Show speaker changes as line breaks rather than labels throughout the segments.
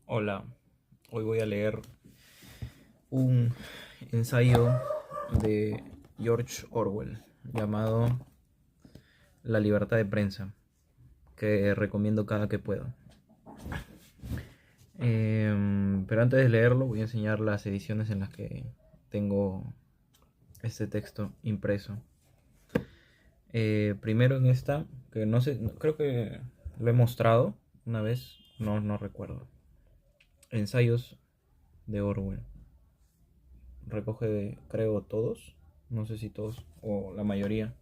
Hola, hoy voy a leer un ensayo de George Orwell llamado La libertad de prensa, que recomiendo cada que puedo. Pero antes de leerlo voy a enseñar las ediciones en las que tengo este texto impreso. Primero en esta, que no sé, creo que lo he mostrado una vez, no recuerdo. Ensayos de Orwell. Recoge, creo, todos, no sé si todos o la mayoría.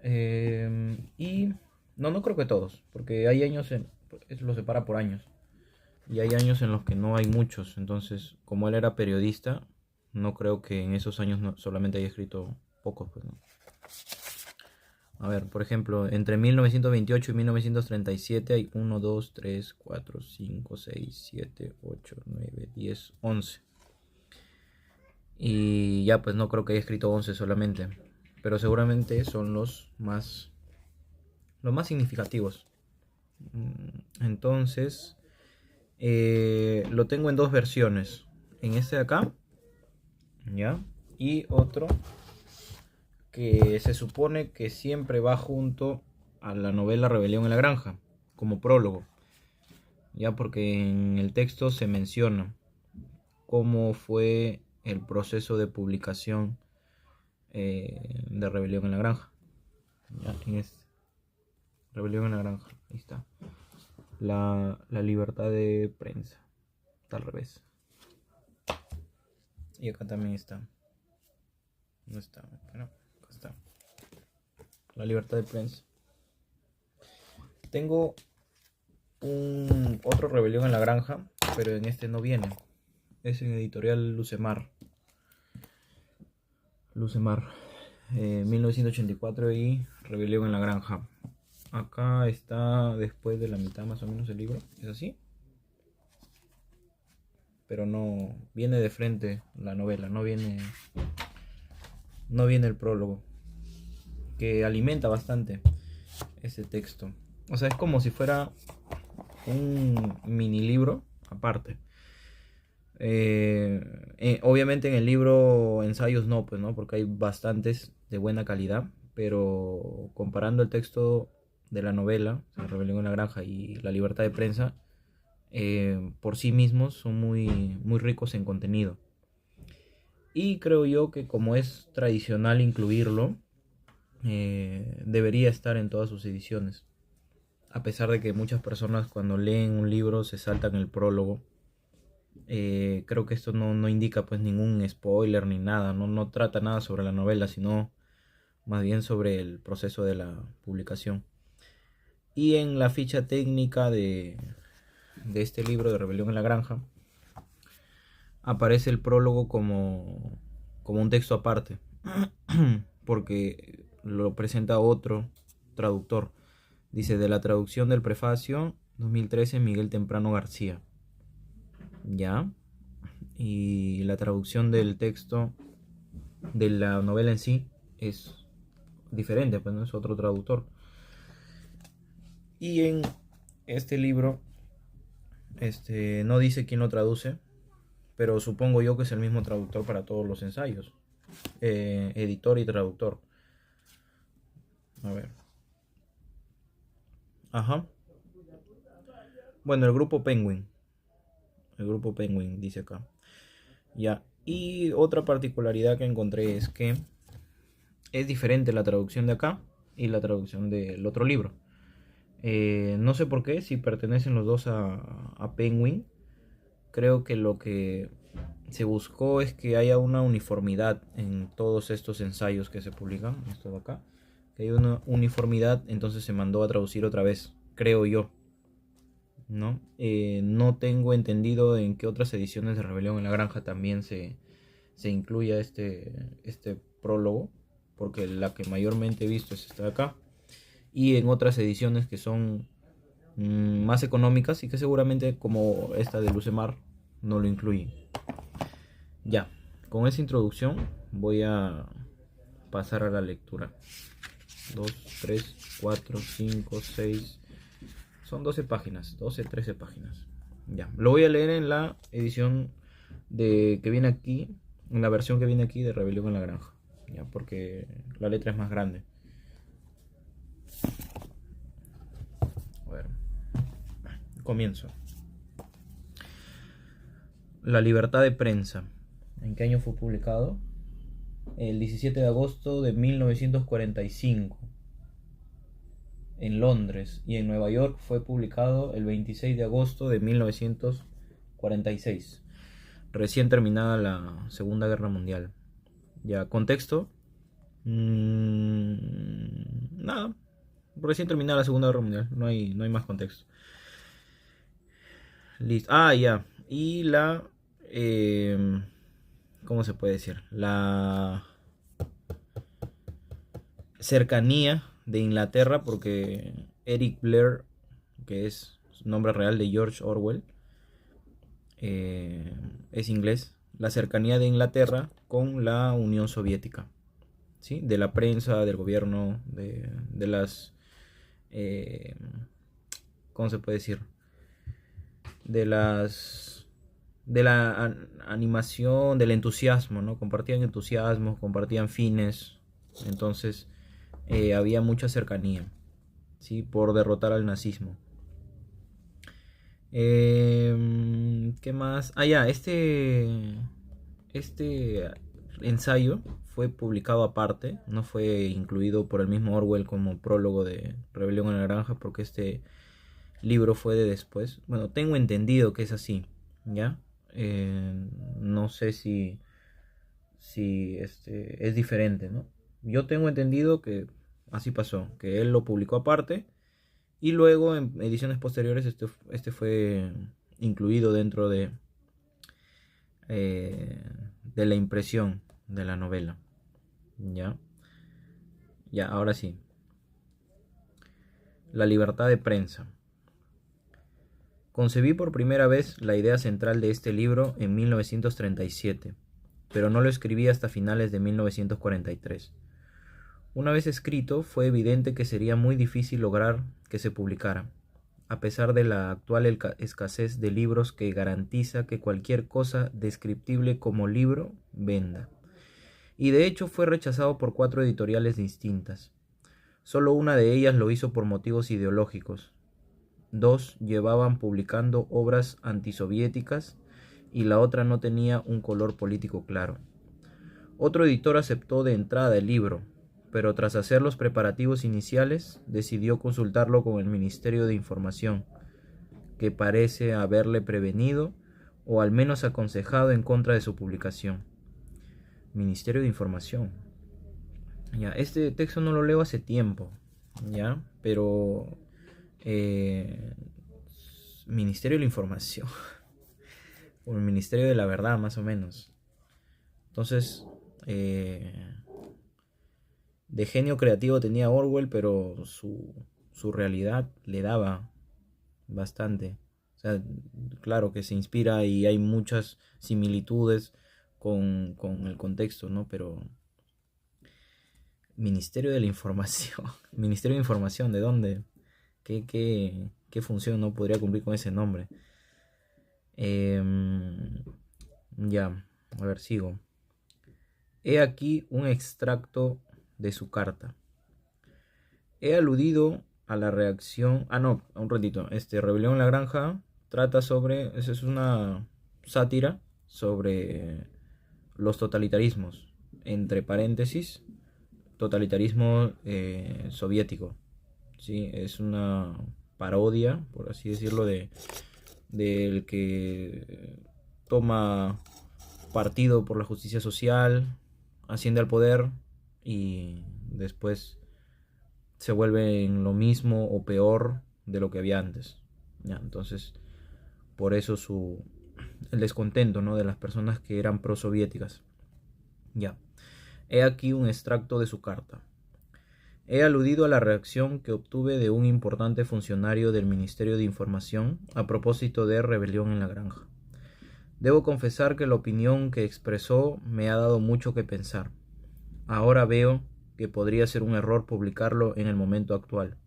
Y no creo que todos, porque hay años lo separa por años. Y hay años en los que no hay muchos. Entonces, como él era periodista, no creo que en esos años solamente haya escrito pocos, pues, ¿no? A ver, por ejemplo, entre 1928 y 1937 hay 1, 2, 3, 4, 5, 6, 7, 8, 9, 10, 11. Y ya pues no creo que haya escrito 11 solamente, pero seguramente son los más significativos. Entonces, lo tengo en dos versiones, en este de acá, ¿ya? Y otro que se supone que siempre va junto a la novela Rebelión en la Granja, como prólogo, ya, porque en el texto se menciona cómo fue el proceso de publicación de Rebelión en la Granja. Ya, en este. Rebelión en la Granja. Ahí está. La libertad de prensa. Está al revés. Y acá también está. No está. Pero acá está. La libertad de prensa. Tengo otro Rebelión en la Granja, pero en este no viene. Es en editorial Lucemar. Lucemar. 1984 y Rebelión en la Granja. Acá está después de la mitad más o menos el libro. ¿Es así? Pero no viene de frente la novela, no viene el prólogo, que alimenta bastante ese texto. O sea, es como si fuera un mini libro aparte. Obviamente en el libro ensayos no, pues no, porque hay bastantes de buena calidad, pero comparando el texto de la novela, o sea, Rebelión en la Granja y La libertad de prensa, por sí mismos son muy ricos en contenido. Y creo yo que como es tradicional incluirlo, debería estar en todas sus ediciones. A pesar de que muchas personas cuando leen un libro se saltan el prólogo. Creo que esto no indica pues ningún spoiler ni nada. No trata nada sobre la novela, sino más bien sobre el proceso de la publicación. Y en la ficha técnica de este libro de Rebelión en la Granja aparece el prólogo como un texto aparte. Porque lo presenta otro traductor. Dice, de la traducción del prefacio 2013, Miguel Temprano García. Ya. Y la traducción del texto de la novela en sí es diferente, pues no es otro traductor. Y en este libro no dice quién lo traduce, pero supongo yo que es el mismo traductor para todos los ensayos. Editor y traductor. A ver. Ajá. Bueno, el grupo Penguin. El grupo Penguin dice acá. Ya. Y otra particularidad que encontré es que es diferente la traducción de acá y la traducción del otro libro. No sé por qué, si pertenecen los dos a Penguin. Creo que lo que se buscó es que haya una uniformidad en todos estos ensayos que se publican. Esto de acá. Que haya una uniformidad, entonces se mandó a traducir otra vez, creo yo. No tengo entendido en qué otras ediciones de Rebelión en la Granja también se incluya este prólogo, porque la que mayormente he visto es esta de acá, y en otras ediciones que son más económicas y que seguramente como esta de Lucemar no lo incluye. Ya, con esa introducción voy a pasar a la lectura. 2, 3, 4, 5, 6. Son 12 páginas, 12, 13 páginas. Ya, lo voy a leer en la edición que viene aquí, en la versión que viene aquí de Rebelión en la Granja, ya, porque la letra es más grande. A ver, comienzo. La libertad de prensa. ¿En qué año fue publicado? El 17 de agosto de 1945 en Londres, y en Nueva York fue publicado el 26 de agosto de 1946, recién terminada la Segunda Guerra Mundial. Ya, contexto. Nada, recién terminada la Segunda Guerra Mundial, no hay más contexto. Listo. Ah, ya. Y ¿cómo se puede decir? La cercanía de Inglaterra, porque Eric Blair, que es su nombre real de George Orwell, es inglés. La cercanía de Inglaterra con la Unión Soviética, ¿sí? De la prensa, del gobierno, de las... ¿cómo se puede decir? De las... de la animación, del entusiasmo, ¿no? Compartían entusiasmo, compartían fines. Entonces había mucha cercanía, ¿sí? Por derrotar al nazismo. ¿Qué más? Ah, ya, este ensayo fue publicado aparte, no fue incluido por el mismo Orwell como prólogo de Rebelión en la Granja, porque este libro fue de después. Bueno, tengo entendido que es así, ¿ya? No sé si es diferente, ¿no? Yo tengo entendido que así pasó, que él lo publicó aparte y luego en ediciones posteriores este fue incluido dentro de la impresión de la novela. ¿Ya? Ya, ahora sí. La libertad de prensa. Concebí por primera vez la idea central de este libro en 1937, pero no lo escribí hasta finales de 1943. Una vez escrito, fue evidente que sería muy difícil lograr que se publicara, a pesar de la actual escasez de libros que garantiza que cualquier cosa descriptible como libro venda. Y de hecho fue rechazado por 4 editoriales distintas. Solo una de ellas lo hizo por motivos ideológicos. 2 llevaban publicando obras antisoviéticas y la otra no tenía un color político claro. Otro editor aceptó de entrada el libro, pero tras hacer los preparativos iniciales decidió consultarlo con el Ministerio de Información, que parece haberle prevenido o al menos aconsejado en contra de su publicación. Ministerio de Información. Ya, este texto no lo leo hace tiempo, ya, pero Ministerio de la Información o el Ministerio de la Verdad, más o menos. Entonces, de genio creativo tenía Orwell, pero su realidad le daba bastante. O sea, claro que se inspira y hay muchas similitudes con el contexto, ¿no? Pero Ministerio de la Información. Ministerio de Información, ¿de dónde? ¿Qué función no podría cumplir con ese nombre? Ya, a ver, sigo. He aquí un extracto de su carta. He aludido a la reacción... Ah, no, un ratito. Rebelión en la Granja trata sobre... Esa es una sátira sobre los totalitarismos. Entre paréntesis, totalitarismo soviético. ¿Sí? Es una parodia, por así decirlo, del que toma partido por la justicia social, asciende al poder y después se vuelve en lo mismo o peor de lo que había antes. ¿Ya? Entonces, por eso el descontento, ¿no?, de las personas que eran prosoviéticas. Ya. He aquí un extracto de su carta. He aludido a la reacción que obtuve de un importante funcionario del Ministerio de Información a propósito de Rebelión en la Granja. Debo confesar que la opinión que expresó me ha dado mucho que pensar. Ahora veo que podría ser un error publicarlo en el momento actual.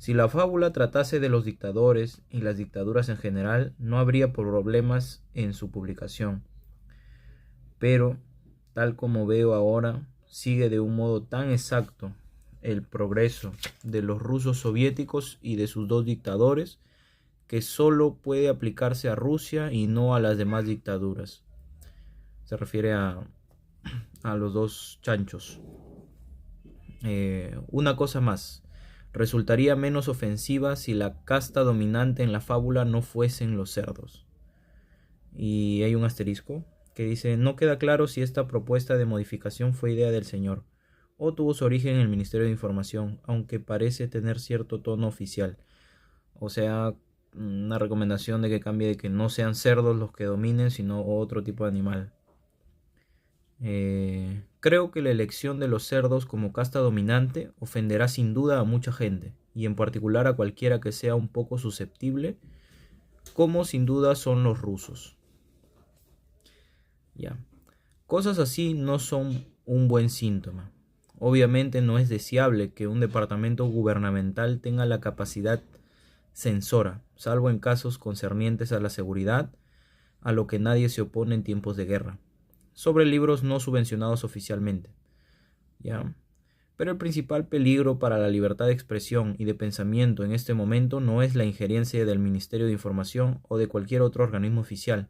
Si la fábula tratase de los dictadores y las dictaduras en general, no habría problemas en su publicación. Pero, tal como veo ahora, sigue de un modo tan exacto el progreso de los rusos soviéticos y de sus dos dictadores, que solo puede aplicarse a Rusia y no a las demás dictaduras. Se refiere a los dos chanchos. Una cosa más. Resultaría menos ofensiva si la casta dominante en la fábula no fuesen los cerdos. Y hay un asterisco que dice: no queda claro si esta propuesta de modificación fue idea del señor o tuvo su origen en el Ministerio de Información, aunque parece tener cierto tono oficial. O sea, una recomendación de que cambie, de que no sean cerdos los que dominen, sino otro tipo de animal. Creo que la elección de los cerdos como casta dominante ofenderá sin duda a mucha gente, y en particular a cualquiera que sea un poco susceptible, como sin duda son los rusos. Ya. Cosas así no son un buen síntoma. Obviamente no es deseable que un departamento gubernamental tenga la capacidad censora, salvo en casos concernientes a la seguridad, a lo que nadie se opone en tiempos de guerra, sobre libros no subvencionados oficialmente. ¿Ya? Pero el principal peligro para la libertad de expresión y de pensamiento en este momento no es la injerencia del Ministerio de Información o de cualquier otro organismo oficial.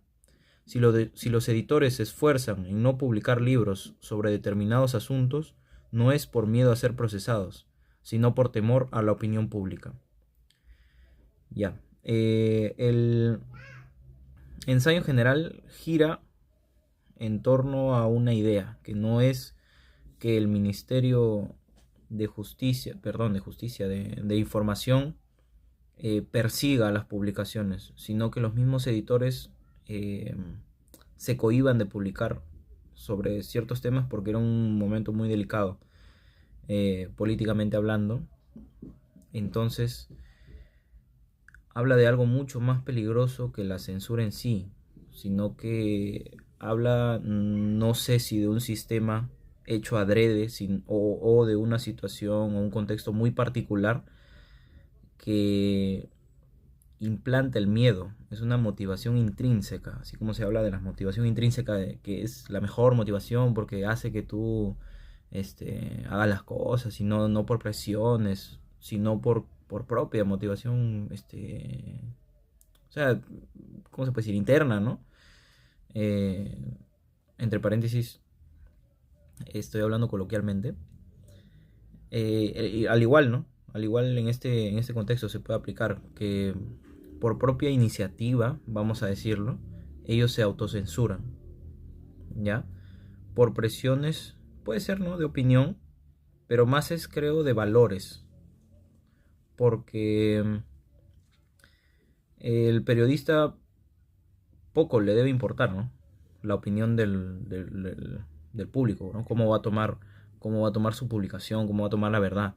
Si los editores se esfuerzan en no publicar libros sobre determinados asuntos, no es por miedo a ser procesados, sino por temor a la opinión pública. Ya. El ensayo en general gira en torno a una idea, que no es que el Ministerio de Información persiga las publicaciones, sino que los mismos editores se cohíban de publicar sobre ciertos temas porque era un momento muy delicado, políticamente hablando. Entonces habla de algo mucho más peligroso que la censura en sí, sino que habla, no sé si de un sistema hecho adrede o de una situación o un contexto muy particular que implanta el miedo. Es una motivación intrínseca, así como se habla de la motivación intrínseca, que es la mejor motivación porque hace que tú hagas las cosas, y no por presiones, sino por propia motivación, o sea, ¿cómo se puede decir? Interna, ¿no? Entre paréntesis, estoy hablando coloquialmente. Al igual, ¿no? Al igual en este contexto se puede aplicar que por propia iniciativa, vamos a decirlo, ellos se autocensuran, ¿ya? Por presiones, puede ser, ¿no? De opinión, pero más es, creo, de valores. Porque el periodista poco le debe importar, ¿no? La opinión del público, ¿no? Cómo va a tomar su publicación, cómo va a tomar la verdad,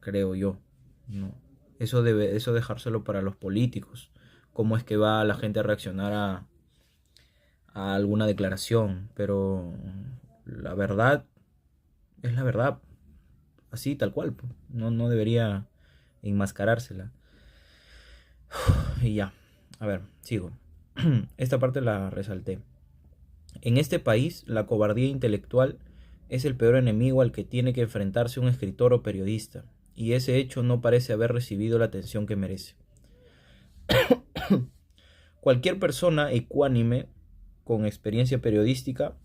creo yo, ¿no? Eso dejárselo para los políticos. Cómo es que va la gente a reaccionar a alguna declaración. Pero la verdad es la verdad, así tal cual. No debería enmascarársela. Y ya, a ver, sigo. Esta parte la resalté. En este país, la cobardía intelectual es el peor enemigo al que tiene que enfrentarse un escritor o periodista, y ese hecho no parece haber recibido la atención que merece. Cualquier persona ecuánime con experiencia periodística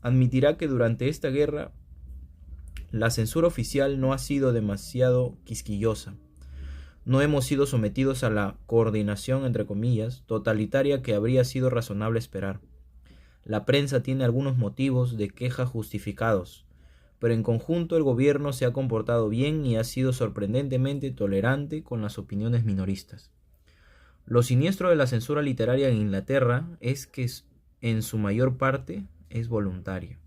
admitirá que durante esta guerra la censura oficial no ha sido demasiado quisquillosa. No hemos sido sometidos a la coordinación, entre comillas, totalitaria que habría sido razonable esperar. La prensa tiene algunos motivos de queja justificados, pero en conjunto el gobierno se ha comportado bien y ha sido sorprendentemente tolerante con las opiniones minoristas. Lo siniestro de la censura literaria en Inglaterra es que en su mayor parte es voluntaria.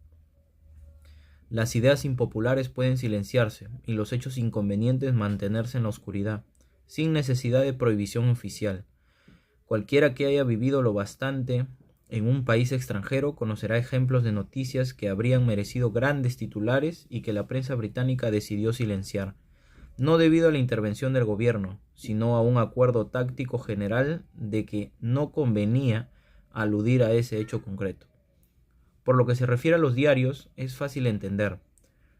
Las ideas impopulares pueden silenciarse y los hechos inconvenientes mantenerse en la oscuridad, sin necesidad de prohibición oficial. Cualquiera que haya vivido lo bastante en un país extranjero conocerá ejemplos de noticias que habrían merecido grandes titulares y que la prensa británica decidió silenciar. no debido a la intervención del gobierno, sino a un acuerdo táctico general de que no convenía aludir a ese hecho concreto. Por lo que se refiere a los diarios, es fácil entender.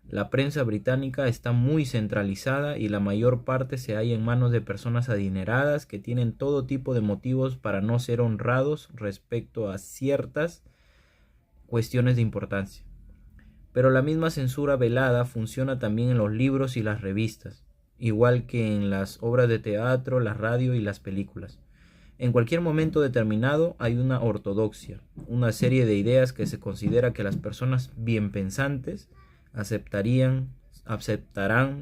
La prensa británica está muy centralizada y la mayor parte se halla en manos de personas adineradas que tienen todo tipo de motivos para no ser honrados respecto a ciertas cuestiones de importancia. Pero la misma censura velada funciona también en los libros y las revistas, igual que en las obras de teatro, la radio y las películas. En cualquier momento determinado hay una ortodoxia, una serie de ideas que se considera que las personas bien pensantes aceptarán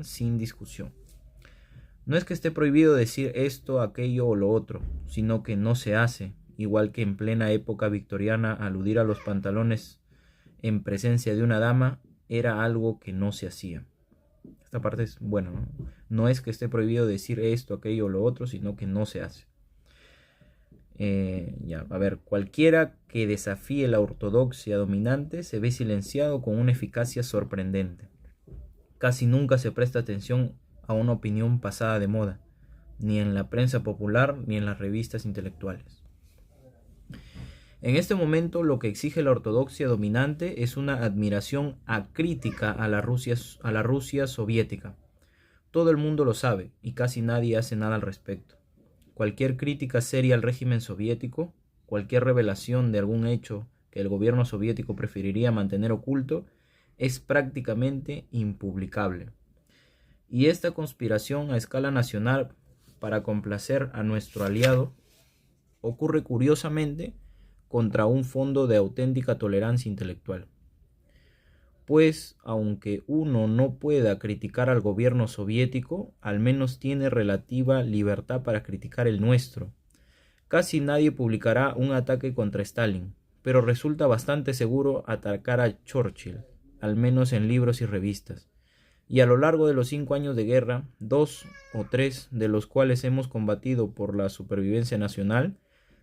sin discusión. No es que esté prohibido decir esto, aquello o lo otro, sino que no se hace, igual que en plena época victoriana aludir a los pantalones en presencia de una dama era algo que no se hacía. Esta parte es buena, ¿no? No es que esté prohibido decir esto, aquello o lo otro, sino que no se hace. Cualquiera que desafíe la ortodoxia dominante se ve silenciado con una eficacia sorprendente. Casi nunca se presta atención a una opinión pasada de moda, ni en la prensa popular ni en las revistas intelectuales. En este momento lo que exige la ortodoxia dominante es una admiración acrítica a la Rusia soviética. Todo el mundo lo sabe y casi nadie hace nada al respecto. Cualquier crítica seria al régimen soviético, cualquier revelación de algún hecho que el gobierno soviético preferiría mantener oculto, es prácticamente impublicable. Y esta conspiración a escala nacional para complacer a nuestro aliado ocurre curiosamente contra un fondo de auténtica tolerancia intelectual. Pues, aunque uno no pueda criticar al gobierno soviético, al menos tiene relativa libertad para criticar el nuestro. Casi nadie publicará un ataque contra Stalin, pero resulta bastante seguro atacar a Churchill, al menos en libros y revistas. Y a lo largo de los 5 años de guerra, 2 o 3 de los cuales hemos combatido por la supervivencia nacional,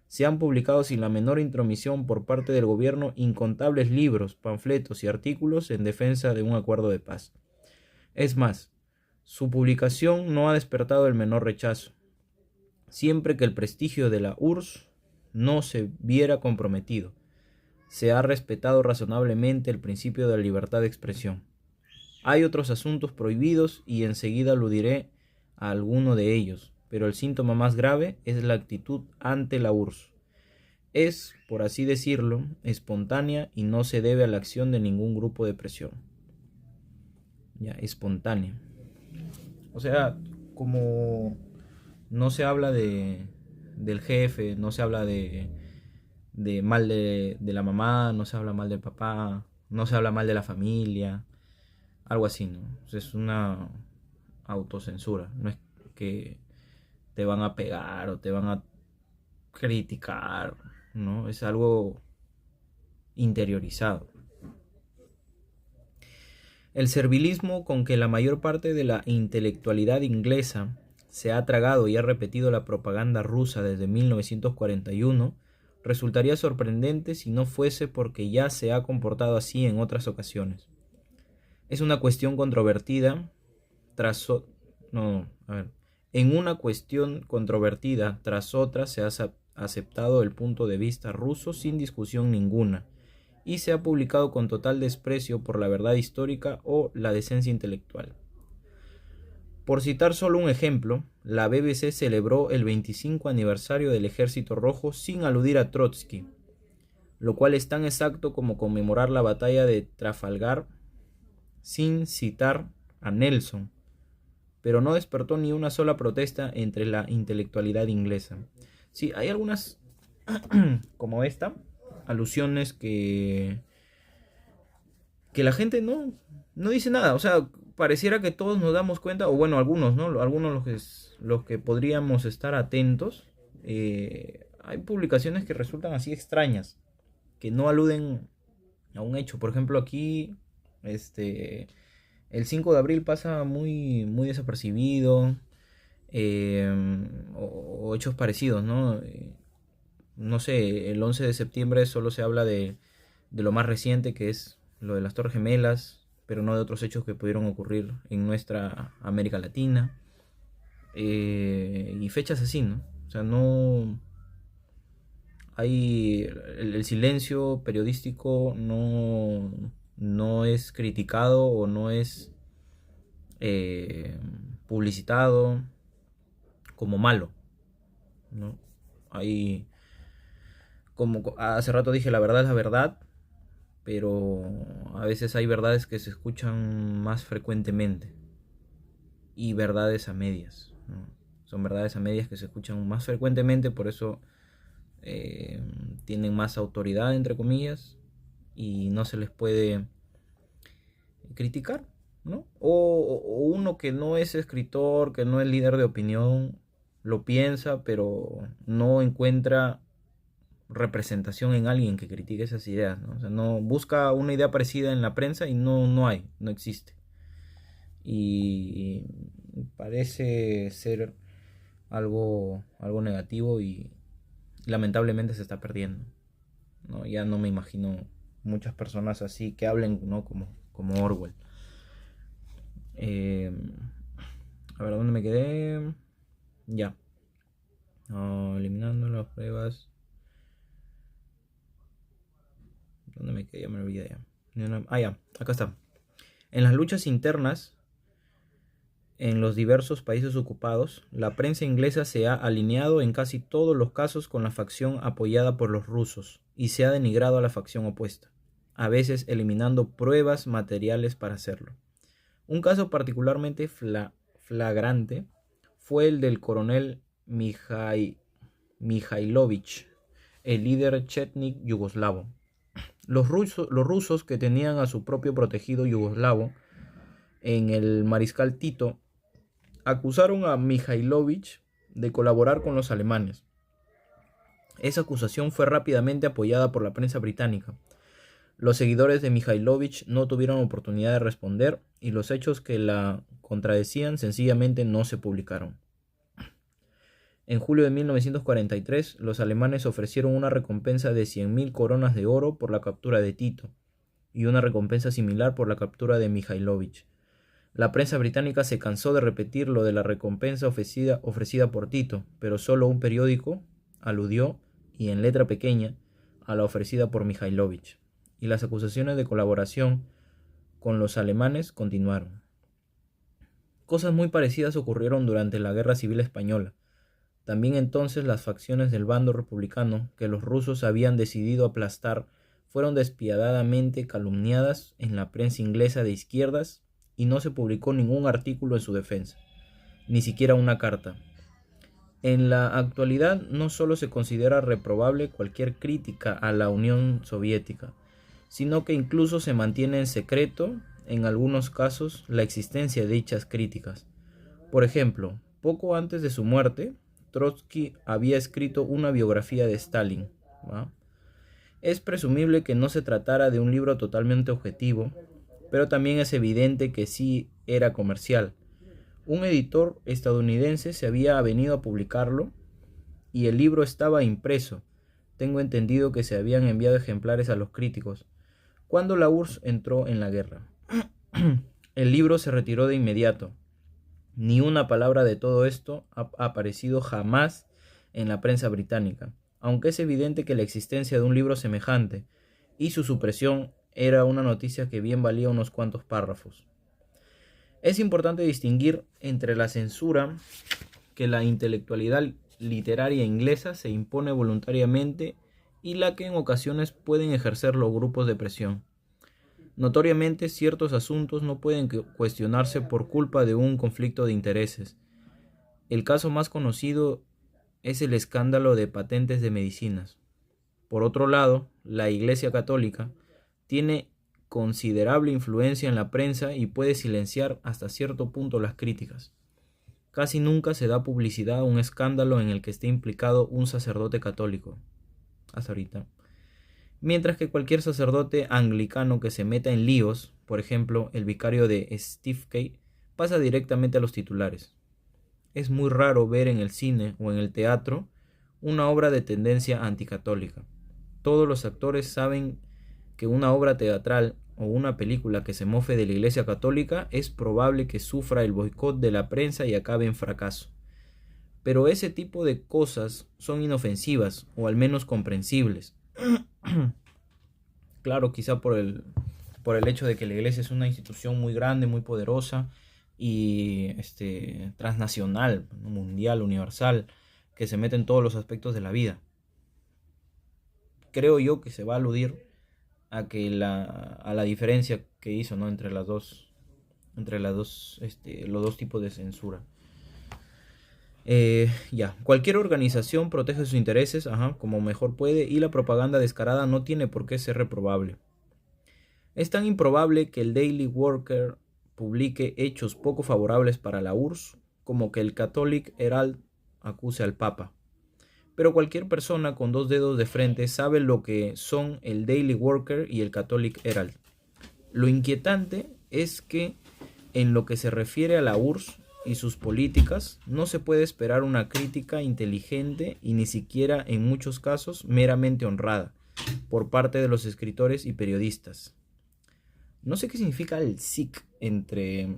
se han publicado sin la menor intromisión por parte del gobierno incontables libros, panfletos y artículos en defensa de un acuerdo de paz. Es más, su publicación no ha despertado el menor rechazo, siempre que el prestigio de la URSS no se viera comprometido. Se ha respetado razonablemente el principio de la libertad de expresión. Hay otros asuntos prohibidos y enseguida aludiré a alguno de ellos, pero el síntoma más grave es la actitud ante la URSS. Es, por así decirlo, espontánea y no se debe a la acción de ningún grupo de presión. Espontánea. O sea, como no se habla del jefe, no se habla de mal de la mamá, no se habla mal del papá, no se habla mal de la familia, algo así, ¿no? O sea, es una autocensura, no es que te van a pegar o te van a criticar, ¿no? Es algo interiorizado. El servilismo con que la mayor parte de la intelectualidad inglesa se ha tragado y ha repetido la propaganda rusa desde 1941 resultaría sorprendente si no fuese porque ya se ha comportado así en otras ocasiones. Es una cuestión controvertida En una cuestión controvertida tras otra se ha aceptado el punto de vista ruso sin discusión ninguna y se ha publicado con total desprecio por la verdad histórica o la decencia intelectual. Por citar solo un ejemplo, la BBC celebró el 25 aniversario del Ejército Rojo sin aludir a Trotsky, lo cual es tan exacto como conmemorar la batalla de Trafalgar sin citar a Nelson, pero no despertó ni una sola protesta entre la intelectualidad inglesa. Sí, hay algunas, como esta, alusiones que la gente no dice nada. O sea, pareciera que todos nos damos cuenta, o bueno, algunos, ¿no? Algunos los que podríamos estar atentos. Hay publicaciones que resultan así extrañas, que no aluden a un hecho. Por ejemplo, aquí, el 5 de abril pasa muy, muy desapercibido, o hechos parecidos, ¿no? No sé, el 11 de septiembre solo se habla de lo más reciente, que es lo de las Torres Gemelas, pero no de otros hechos que pudieron ocurrir en nuestra América Latina, y fechas así, ¿no? O sea, no hay el silencio periodístico no es criticado o no es publicitado como malo, ¿no? Hay, como hace rato dije, la verdad es la verdad, pero a veces hay verdades que se escuchan más frecuentemente y verdades a medias, ¿no? Son verdades a medias que se escuchan más frecuentemente, por eso tienen más autoridad, entre comillas, y no se les puede criticar, ¿no? O uno que no es escritor, que no es líder de opinión, lo piensa, pero no encuentra representación en alguien que critique esas ideas, ¿no? O sea, no busca una idea parecida en la prensa y no hay, no existe. Y parece ser algo negativo y lamentablemente se está perdiendo, ¿no? Ya no me imagino muchas personas así que hablen, ¿no? Como Orwell. A ver, ¿dónde me quedé? Ya. Eliminando las pruebas. ¿Dónde me quedé? Ya me olvidé ya. Ya, acá está. En las luchas internas en los diversos países ocupados, la prensa inglesa se ha alineado en casi todos los casos con la facción apoyada por los rusos y se ha denigrado a la facción opuesta, a veces eliminando pruebas materiales para hacerlo. Un caso particularmente flagrante fue el del coronel Mikhailovich, el líder chetnik yugoslavo. Los rusos, que tenían a su propio protegido yugoslavo en el mariscal Tito, acusaron a Mikhailovich de colaborar con los alemanes. Esa acusación fue rápidamente apoyada por la prensa británica. Los seguidores de Mikhailovich no tuvieron oportunidad de responder y los hechos que la contradecían sencillamente no se publicaron. En julio de 1943, los alemanes ofrecieron una recompensa de 100.000 coronas de oro por la captura de Tito y una recompensa similar por la captura de Mikhailovich. La prensa británica se cansó de repetir lo de la recompensa ofrecida por Tito, pero solo un periódico aludió, y en letra pequeña, a la ofrecida por Mikhailovich, y las acusaciones de colaboración con los alemanes continuaron. Cosas muy parecidas ocurrieron durante la Guerra Civil Española. También entonces las facciones del bando republicano, que los rusos habían decidido aplastar, fueron despiadadamente calumniadas en la prensa inglesa de izquierdas y no se publicó ningún artículo en su defensa, ni siquiera una carta. En la actualidad no solo se considera reprobable cualquier crítica a la Unión Soviética, sino que incluso se mantiene en secreto, en algunos casos, la existencia de dichas críticas. Por ejemplo, poco antes de su muerte, Trotsky había escrito una biografía de Stalin, ¿va? Es presumible que no se tratara de un libro totalmente objetivo, pero también es evidente que sí era comercial. Un editor estadounidense se había venido a publicarlo y el libro estaba impreso. Tengo entendido que se habían enviado ejemplares a los críticos cuando la URSS entró en la guerra. El libro se retiró de inmediato. Ni una palabra de todo esto ha aparecido jamás en la prensa británica, aunque es evidente que la existencia de un libro semejante y su supresión era una noticia que bien valía unos cuantos párrafos. Es importante distinguir entre la censura que la intelectualidad literaria inglesa se impone voluntariamente y la que en ocasiones pueden ejercer los grupos de presión. Notoriamente, ciertos asuntos no pueden cuestionarse por culpa de un conflicto de intereses. El caso más conocido es el escándalo de patentes de medicinas. Por otro lado, la Iglesia Católica tiene considerable influencia en la prensa y puede silenciar hasta cierto punto las críticas. Casi nunca se da publicidad a un escándalo en el que esté implicado un sacerdote católico, hasta ahorita. Mientras que cualquier sacerdote anglicano que se meta en líos, por ejemplo, el vicario de Stephen, pasa directamente a los titulares. Es muy raro ver en el cine o en el teatro una obra de tendencia anticatólica. Todos los actores saben que una obra teatral o una película que se mofe de la Iglesia Católica, es probable que sufra el boicot de la prensa y acabe en fracaso. Pero ese tipo de cosas son inofensivas, o al menos comprensibles. Claro, quizá por el hecho de que la iglesia es una institución muy grande, muy poderosa y transnacional, mundial, universal, que se mete en todos los aspectos de la vida. Creo yo que se va a aludir a que a la diferencia que hizo, ¿no?, entre los dos tipos de censura. Cualquier organización protege sus intereses, como mejor puede, y la propaganda descarada no tiene por qué ser reprobable. Es tan improbable que el Daily Worker publique hechos poco favorables para la URSS como que el Catholic Herald acuse al Papa. Pero cualquier persona con dos dedos de frente sabe lo que son el Daily Worker y el Catholic Herald. Lo inquietante es que en lo que se refiere a la URSS y sus políticas, no se puede esperar una crítica inteligente y ni siquiera en muchos casos meramente honrada por parte de los escritores y periodistas. No sé qué significa el SIC entre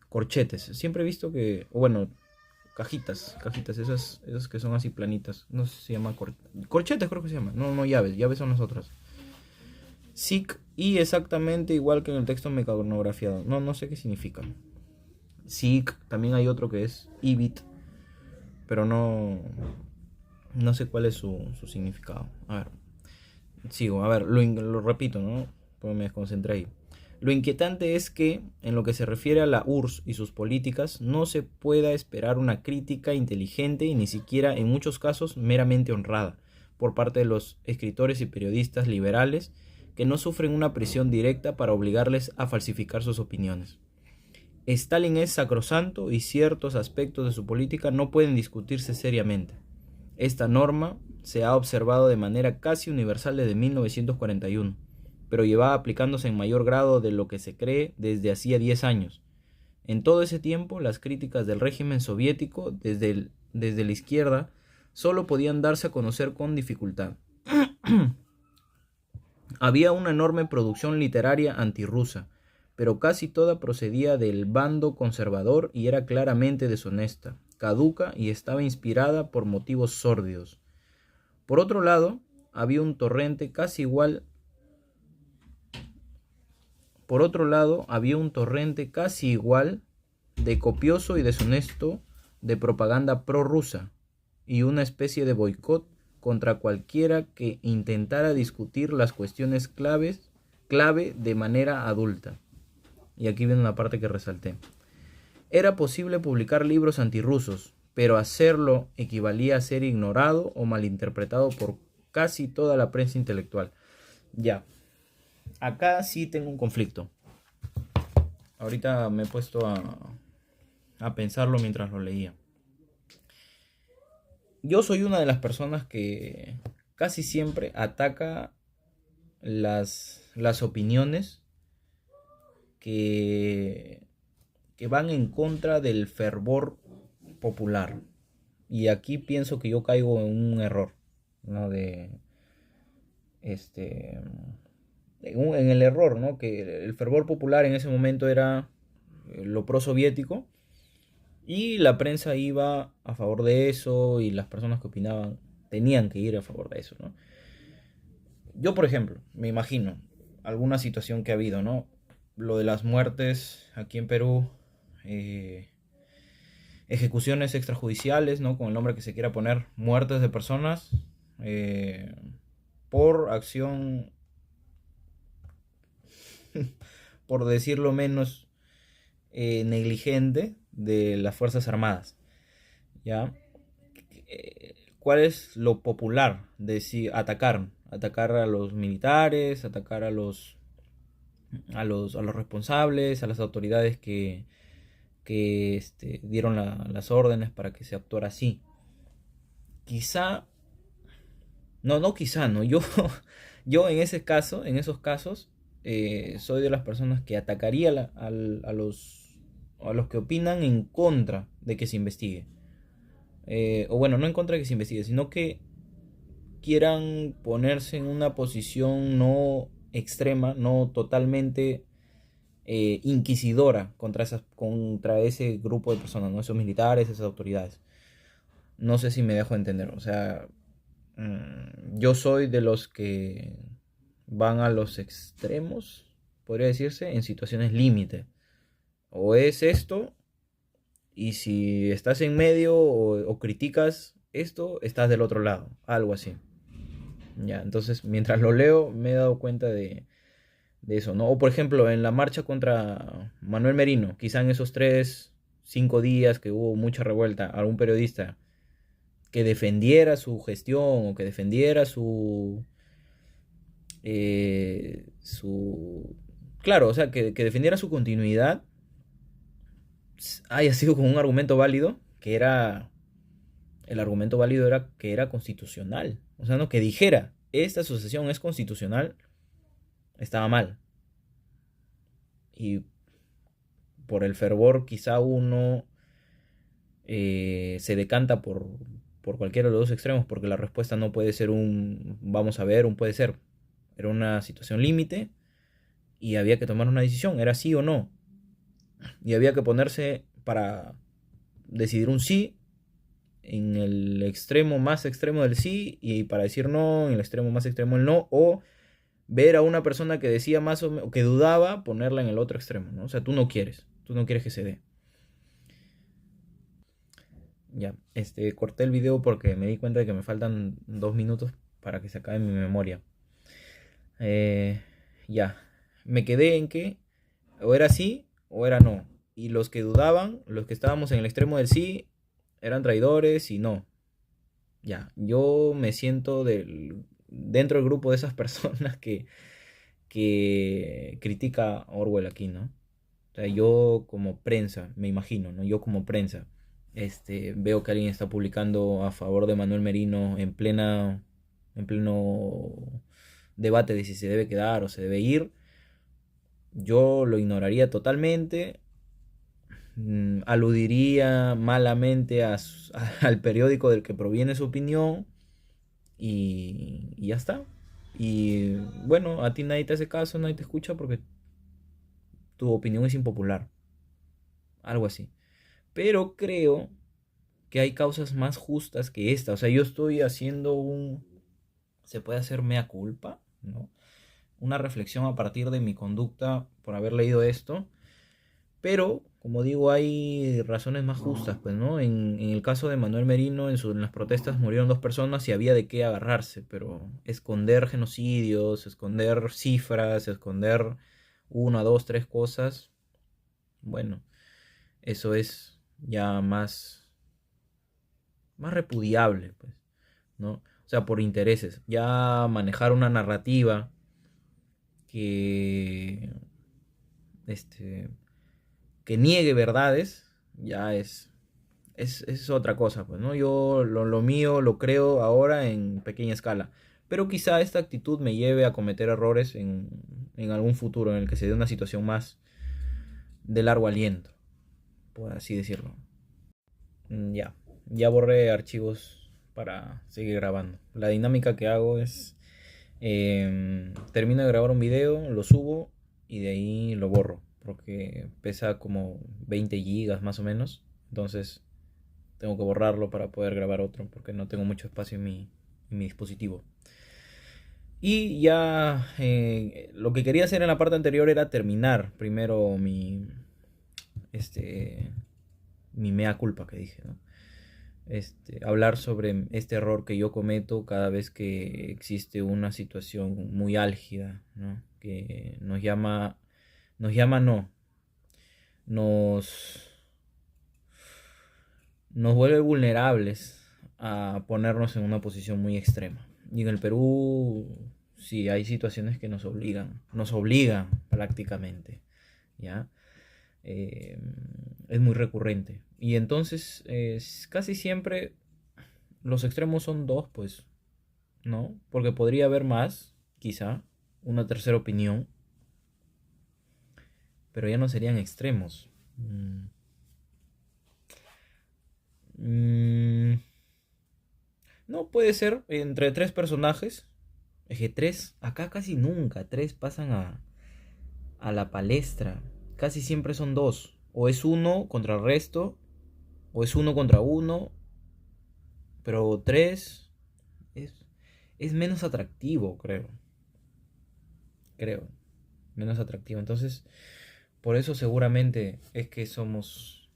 corchetes. Siempre he visto que, bueno, cajitas, esas que son así planitas. No sé si se llama corchetes, creo que se llama. No, llaves son las otras. SIC, y exactamente igual que en el texto mecanografiado. No sé qué significa. SIC, también hay otro que es IBIT, pero no sé cuál es su significado. A ver, sigo, lo repito, ¿no? Porque me desconcentré ahí. Lo inquietante es que, en lo que se refiere a la URSS y sus políticas, no se pueda esperar una crítica inteligente y ni siquiera, en muchos casos, meramente honrada, por parte de los escritores y periodistas liberales que no sufren una presión directa para obligarles a falsificar sus opiniones. Stalin es sacrosanto y ciertos aspectos de su política no pueden discutirse seriamente. Esta norma se ha observado de manera casi universal desde 1941, pero llevaba aplicándose en mayor grado de lo que se cree desde hacía 10 años. En todo ese tiempo, las críticas del régimen soviético desde la izquierda solo podían darse a conocer con dificultad. Había una enorme producción literaria antirrusa, pero casi toda procedía del bando conservador y era claramente deshonesta, caduca y estaba inspirada por motivos sórdidos. Por otro lado, había un torrente casi igual de copioso y deshonesto de propaganda prorrusa y una especie de boicot contra cualquiera que intentara discutir las cuestiones clave de manera adulta. Y aquí viene la parte que resalté. Era posible publicar libros antirrusos, pero hacerlo equivalía a ser ignorado o malinterpretado por casi toda la prensa intelectual. Ya, acá sí tengo un conflicto. Ahorita me he puesto a pensarlo mientras lo leía. Yo soy una de las personas que casi siempre ataca las opiniones que van en contra del fervor popular. Y aquí pienso que yo caigo en un error, ¿no? En el error, ¿no? Que el fervor popular en ese momento era lo prosoviético y la prensa iba a favor de eso y las personas que opinaban tenían que ir a favor de eso, ¿no? Yo, por ejemplo, me imagino alguna situación que ha habido, ¿no? Lo de las muertes aquí en Perú, ejecuciones extrajudiciales, ¿no? Con el nombre que se quiera poner, muertes de personas por acción, por decirlo menos, negligente de las Fuerzas Armadas, ¿ya? ¿Cuál es lo popular de si atacar a los militares, atacar a los responsables, a las autoridades que dieron las órdenes para que se actuara así? Quizá, no quizá, no, yo en esos casos, soy de las personas que atacaría a los que opinan en contra de que se investigue. O bueno, no en contra de que se investigue, sino que quieran ponerse en una posición no extrema, no totalmente inquisidora contra ese grupo de personas, ¿no? Esos militares, esas autoridades. No sé si me dejo entender. O sea, yo soy de los que van a los extremos, podría decirse, en situaciones límite. O es esto, y si estás en medio o criticas esto, estás del otro lado. Algo así. Ya, entonces mientras lo leo me he dado cuenta de eso, ¿no? O por ejemplo, en la marcha contra Manuel Merino, quizá en esos 3, 5 días que hubo mucha revuelta, algún periodista que defendiera su gestión o que defendiera su claro, o sea, que defendiera su continuidad, haya sido con un argumento válido, que era, el argumento válido era que era constitucional. O sea, no, que dijera, esta asociación es constitucional, estaba mal. Y por el fervor quizá uno se decanta por cualquiera de los dos extremos, porque la respuesta no puede ser un vamos a ver, un puede ser. Era una situación límite y había que tomar una decisión, era sí o no. Y había que ponerse para decidir un sí en el extremo más extremo del sí y para decir no en el extremo más extremo del no, o ver a una persona que decía más o menos, que dudaba, ponerla en el otro extremo, ¿no? O sea, tú no quieres que se dé. Ya, corté el video porque me di cuenta de que me faltan 2 minutos para que se acabe mi memoria. Eh, ya, me quedé en que o era sí o era no. Y los que dudaban, los que estábamos en el extremo del sí, eran traidores y no. Ya, yo me siento dentro del grupo de esas personas que critica a Orwell aquí, ¿no? O sea, yo como prensa, me imagino, ¿no? Yo como prensa, veo que alguien está publicando a favor de Manuel Merino en pleno debate de si se debe quedar o se debe ir. Yo lo ignoraría totalmente, aludiría malamente al periódico del que proviene su opinión y ya está. Y bueno, a ti nadie te hace caso, nadie te escucha porque tu opinión es impopular. Algo así. Pero creo que hay causas más justas que esta. O sea, yo estoy haciendo se puede hacer mea culpa, ¿no? Una reflexión a partir de mi conducta por haber leído esto. Pero, como digo, hay razones más justas, pues, ¿no? En el caso de Manuel Merino, en las protestas murieron 2 personas y había de qué agarrarse, pero esconder genocidios, esconder cifras, esconder una, dos, tres cosas, bueno, eso es ya más repudiable, pues, ¿no? O sea, por intereses. Ya manejar una narrativa que, este, que niegue verdades, ya es otra cosa, pues, ¿no? Yo lo mío lo creo ahora en pequeña escala. Pero quizá esta actitud me lleve a cometer errores en algún futuro en el que se dé una situación más de largo aliento, por así decirlo. Ya, ya borré archivos para seguir grabando. La dinámica que hago es, termino de grabar un video, lo subo y de ahí lo borro, porque pesa como 20 gigas más o menos. Entonces tengo que borrarlo para poder grabar otro, porque no tengo mucho espacio en mi dispositivo. Y ya lo que quería hacer en la parte anterior era terminar primero mi mea culpa que dije, ¿no? Hablar sobre este error que yo cometo cada vez que existe una situación muy álgida, ¿no? Que no, nos, nos vuelve vulnerables a ponernos en una posición muy extrema. Y en el Perú, sí, hay situaciones que nos obligan prácticamente, ¿ya? eh, es muy recurrente. Y entonces, casi siempre los extremos son dos, pues, ¿no? Porque podría haber más, quizá, una tercera opinión, pero ya no serían extremos. Mm, No, puede ser entre tres personajes. Es que tres, acá casi nunca, tres pasan a la palestra. Casi siempre son dos. O es uno contra el resto, o es uno contra uno, pero tres es, es menos atractivo, creo. Creo, menos atractivo. Entonces, por eso seguramente es que somos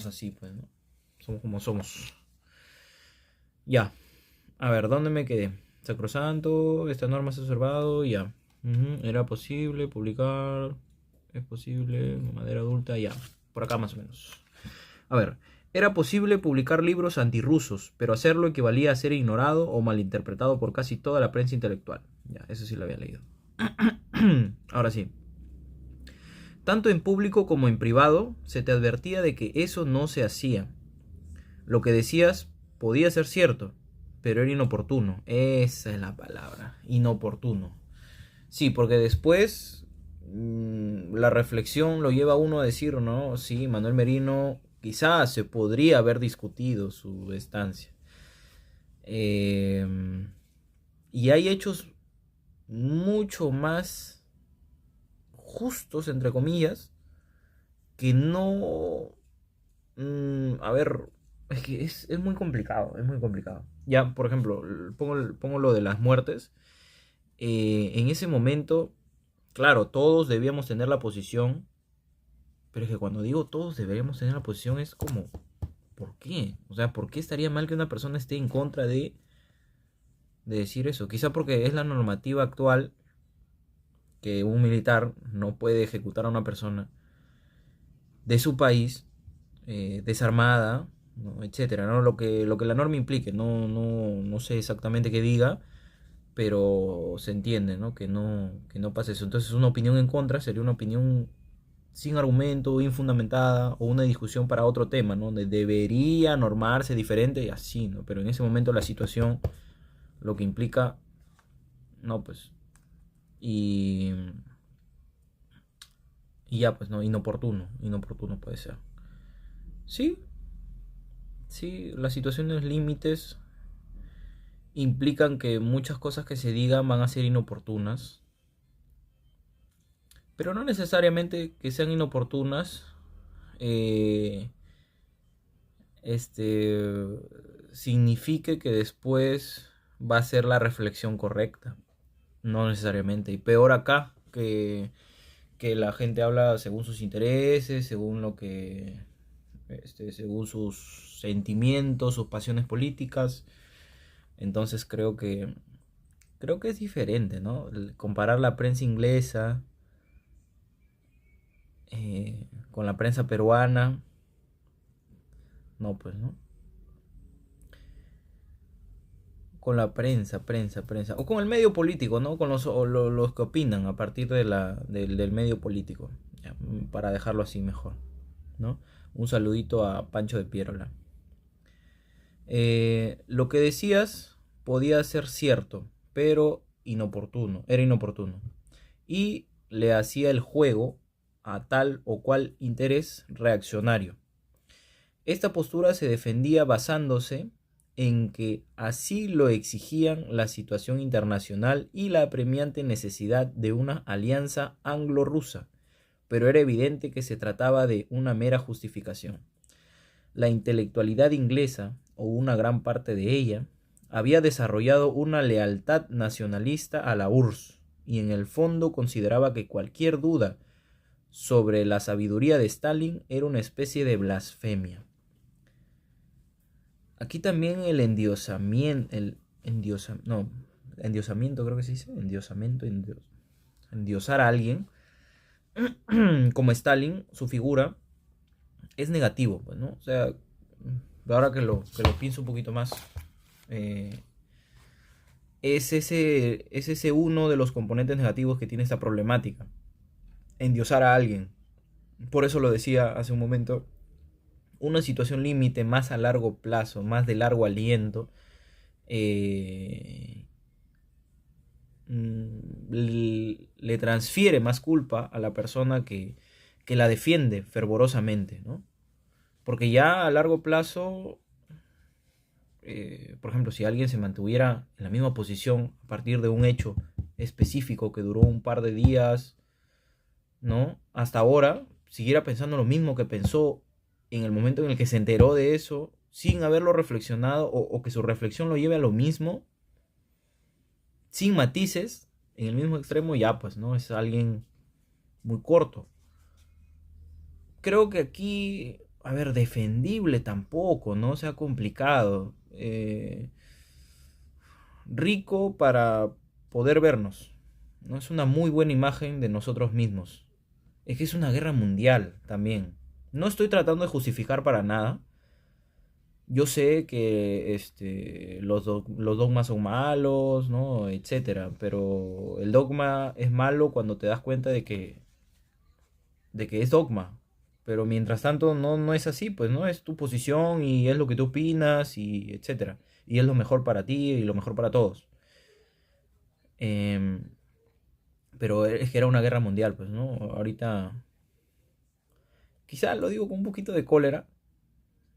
así, pues, ¿no? Somos como somos. Ya, a ver, ¿dónde me quedé? Sacrosanto, esta norma se ha observado, ya. Era posible publicar, es posible, madera adulta, ya. Por acá más o menos. A ver, era posible publicar libros antirrusos, pero hacerlo equivalía a ser ignorado o malinterpretado por casi toda la prensa intelectual. Ya, eso sí lo había leído. Ahora sí. Tanto en público como en privado se te advertía de que eso no se hacía. Lo que decías podía ser cierto, pero era inoportuno. Esa es la palabra, inoportuno. Sí, porque después la reflexión lo lleva a uno a decir, ¿no? Sí, Manuel Merino quizás se podría haber discutido su estancia. Y hay hechos mucho más justos, entre comillas, que no... a ver, es que es muy complicado, es muy complicado. Ya, por ejemplo, pongo lo de las muertes. En ese momento, claro, todos debíamos tener la posición, pero es que cuando digo todos deberíamos tener la posición es como, ¿por qué? O sea, ¿por qué estaría mal que una persona esté en contra de decir eso? Quizá porque es la normativa actual que un militar no puede ejecutar a una persona de su país desarmada, ¿no? Etcétera, ¿no? Lo que la norma implique, no sé exactamente qué diga, pero se entiende, ¿no? Que no pase eso. Entonces una opinión en contra sería una opinión sin argumento, infundamentada, o una discusión para otro tema, ¿no? Debería normarse diferente y así, ¿no? Pero en ese momento la situación lo que implica, no, pues, y, y ya, pues, no, inoportuno puede ser. Sí, sí, las situaciones límites implican que muchas cosas que se digan van a ser inoportunas, pero no necesariamente que sean inoportunas, eh, este, signifique que después va a ser la reflexión correcta. No necesariamente. Y peor acá, que la gente habla según sus intereses, según según sus sentimientos, sus pasiones políticas. Entonces creo que es diferente, ¿no? Comparar la prensa inglesa con la prensa peruana, no, pues, ¿no? Con la prensa, o con el medio político, ¿no? Con los que opinan a partir del medio político, ya, para dejarlo así mejor, ¿no? Un saludito a Pancho de Pierola. Lo que decías podía ser cierto, pero era inoportuno. Y le hacía el juego a tal o cual interés reaccionario. Esta postura se defendía basándose en que así lo exigían la situación internacional y la apremiante necesidad de una alianza anglo-rusa, pero era evidente que se trataba de una mera justificación. La intelectualidad inglesa, o una gran parte de ella, había desarrollado una lealtad nacionalista a la URSS y en el fondo consideraba que cualquier duda sobre la sabiduría de Stalin era una especie de blasfemia. Aquí también el endiosamiento, endiosamiento creo que se dice, endiosar a alguien, como Stalin, su figura, es negativo, pues, ¿no? O sea, ahora que lo pienso un poquito más, es ese uno de los componentes negativos que tiene esta problemática, endiosar a alguien. Por eso lo decía hace un momento, una situación límite más a largo plazo, más de largo aliento, eh, le transfiere más culpa a la persona que la defiende fervorosamente, ¿no? Porque ya a largo plazo por ejemplo, si alguien se mantuviera en la misma posición a partir de un hecho específico que duró un par de días, ¿no? Hasta ahora, siguiera pensando lo mismo que pensó en el momento en el que se enteró de eso, sin haberlo reflexionado, o que su reflexión lo lleve a lo mismo, sin matices, en el mismo extremo, ya pues, ¿no? Es alguien muy corto. Creo que aquí, a ver, defendible tampoco, no sea complicado. Rico para poder vernos, ¿no? Es una muy buena imagen de nosotros mismos. Es que es una guerra mundial también. No estoy tratando de justificar para nada. Yo sé que los dogmas son malos, ¿no? Etcétera. Pero el dogma es malo cuando te das cuenta de que es dogma. Pero mientras tanto no es así, pues no es tu posición y es lo que tú opinas y etcétera. Y es lo mejor para ti y lo mejor para todos. Em, pero es que era una guerra mundial, pues, ¿no? Ahorita quizá lo digo con un poquito de cólera,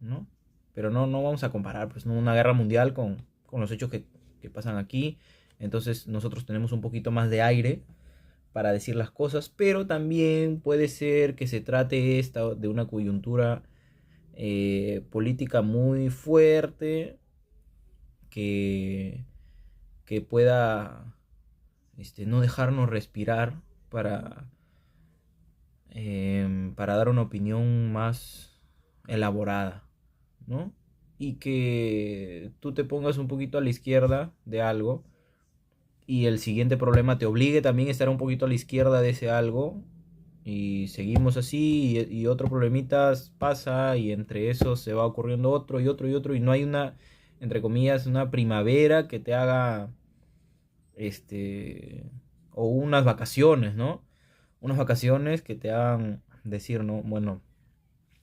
¿no? Pero no vamos a comparar, pues, ¿no? Una guerra mundial con los hechos que pasan aquí. Entonces nosotros tenemos un poquito más de aire para decir las cosas, pero también puede ser que se trate esta de una coyuntura política muy fuerte que, que pueda no dejarnos respirar para, para dar una opinión más elaborada, ¿no? Y que tú te pongas un poquito a la izquierda de algo y el siguiente problema te obligue también a estar un poquito a la izquierda de ese algo y seguimos así y otro problemita pasa y entre esos se va ocurriendo otro y otro y otro y no hay una, entre comillas, una primavera que te haga o unas vacaciones, ¿no? Unas vacaciones que te hagan decir, no, bueno,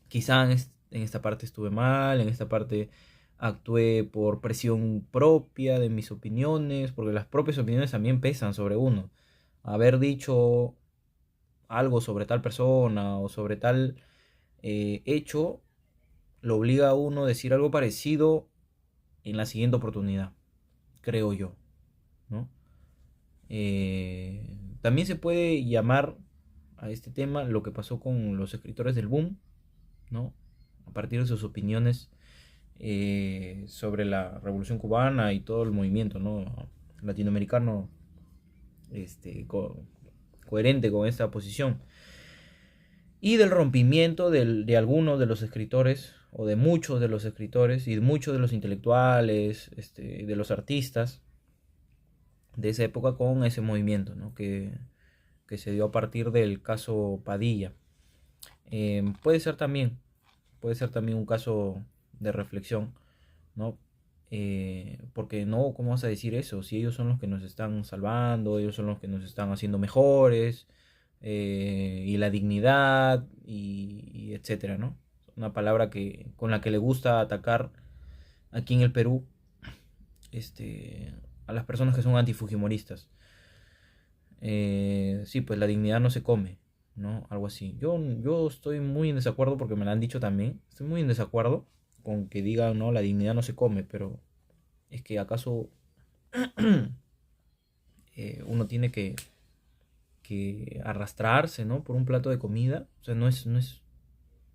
quizá en esta parte estuve mal, en esta parte actué por presión propia de mis opiniones, porque las propias opiniones también pesan sobre uno. Haber dicho algo sobre tal persona o sobre tal hecho lo obliga a uno a decir algo parecido en la siguiente oportunidad, creo yo, ¿no? También se puede llamar a este tema lo que pasó con los escritores del boom, ¿no? A partir de sus opiniones sobre la Revolución Cubana y todo el movimiento, ¿no? Latinoamericano coherente con esta posición. Y del rompimiento de algunos de los escritores, o de muchos de los escritores, y de muchos de los intelectuales, de los artistas de esa época con ese movimiento, ¿no? que se dio a partir del caso Padilla. Puede ser también un caso de reflexión, ¿no? Porque no, ¿cómo vas a decir eso? Si ellos son los que nos están salvando, ellos son los que nos están haciendo mejores, y la dignidad, y etcétera, ¿no? Una palabra con la que le gusta atacar aquí en el Perú, a las personas que son antifujimoristas. Sí, pues la dignidad no se come, ¿no? Algo así. Yo estoy muy en desacuerdo porque me lo han dicho también. Estoy muy en desacuerdo con que digan, no, la dignidad no se come, pero es que acaso uno tiene que arrastrarse, ¿no? Por un plato de comida. O sea, no es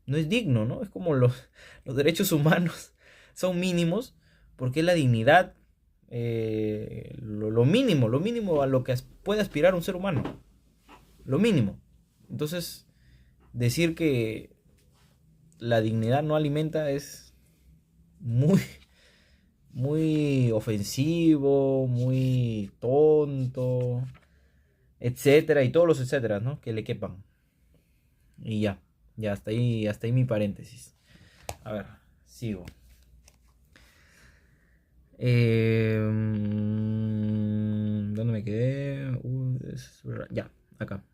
digno, ¿no? Es como los derechos humanos son mínimos, porque la dignidad, lo mínimo a lo que puede aspirar un ser humano, lo mínimo. Entonces, decir que la dignidad no alimenta es muy, muy ofensivo, muy tonto, etcétera, y todos los etcétera, ¿no? Que le quepan. Y ya hasta ahí mi paréntesis. A ver, sigo. ¿Dónde me quedé? Ya, acá.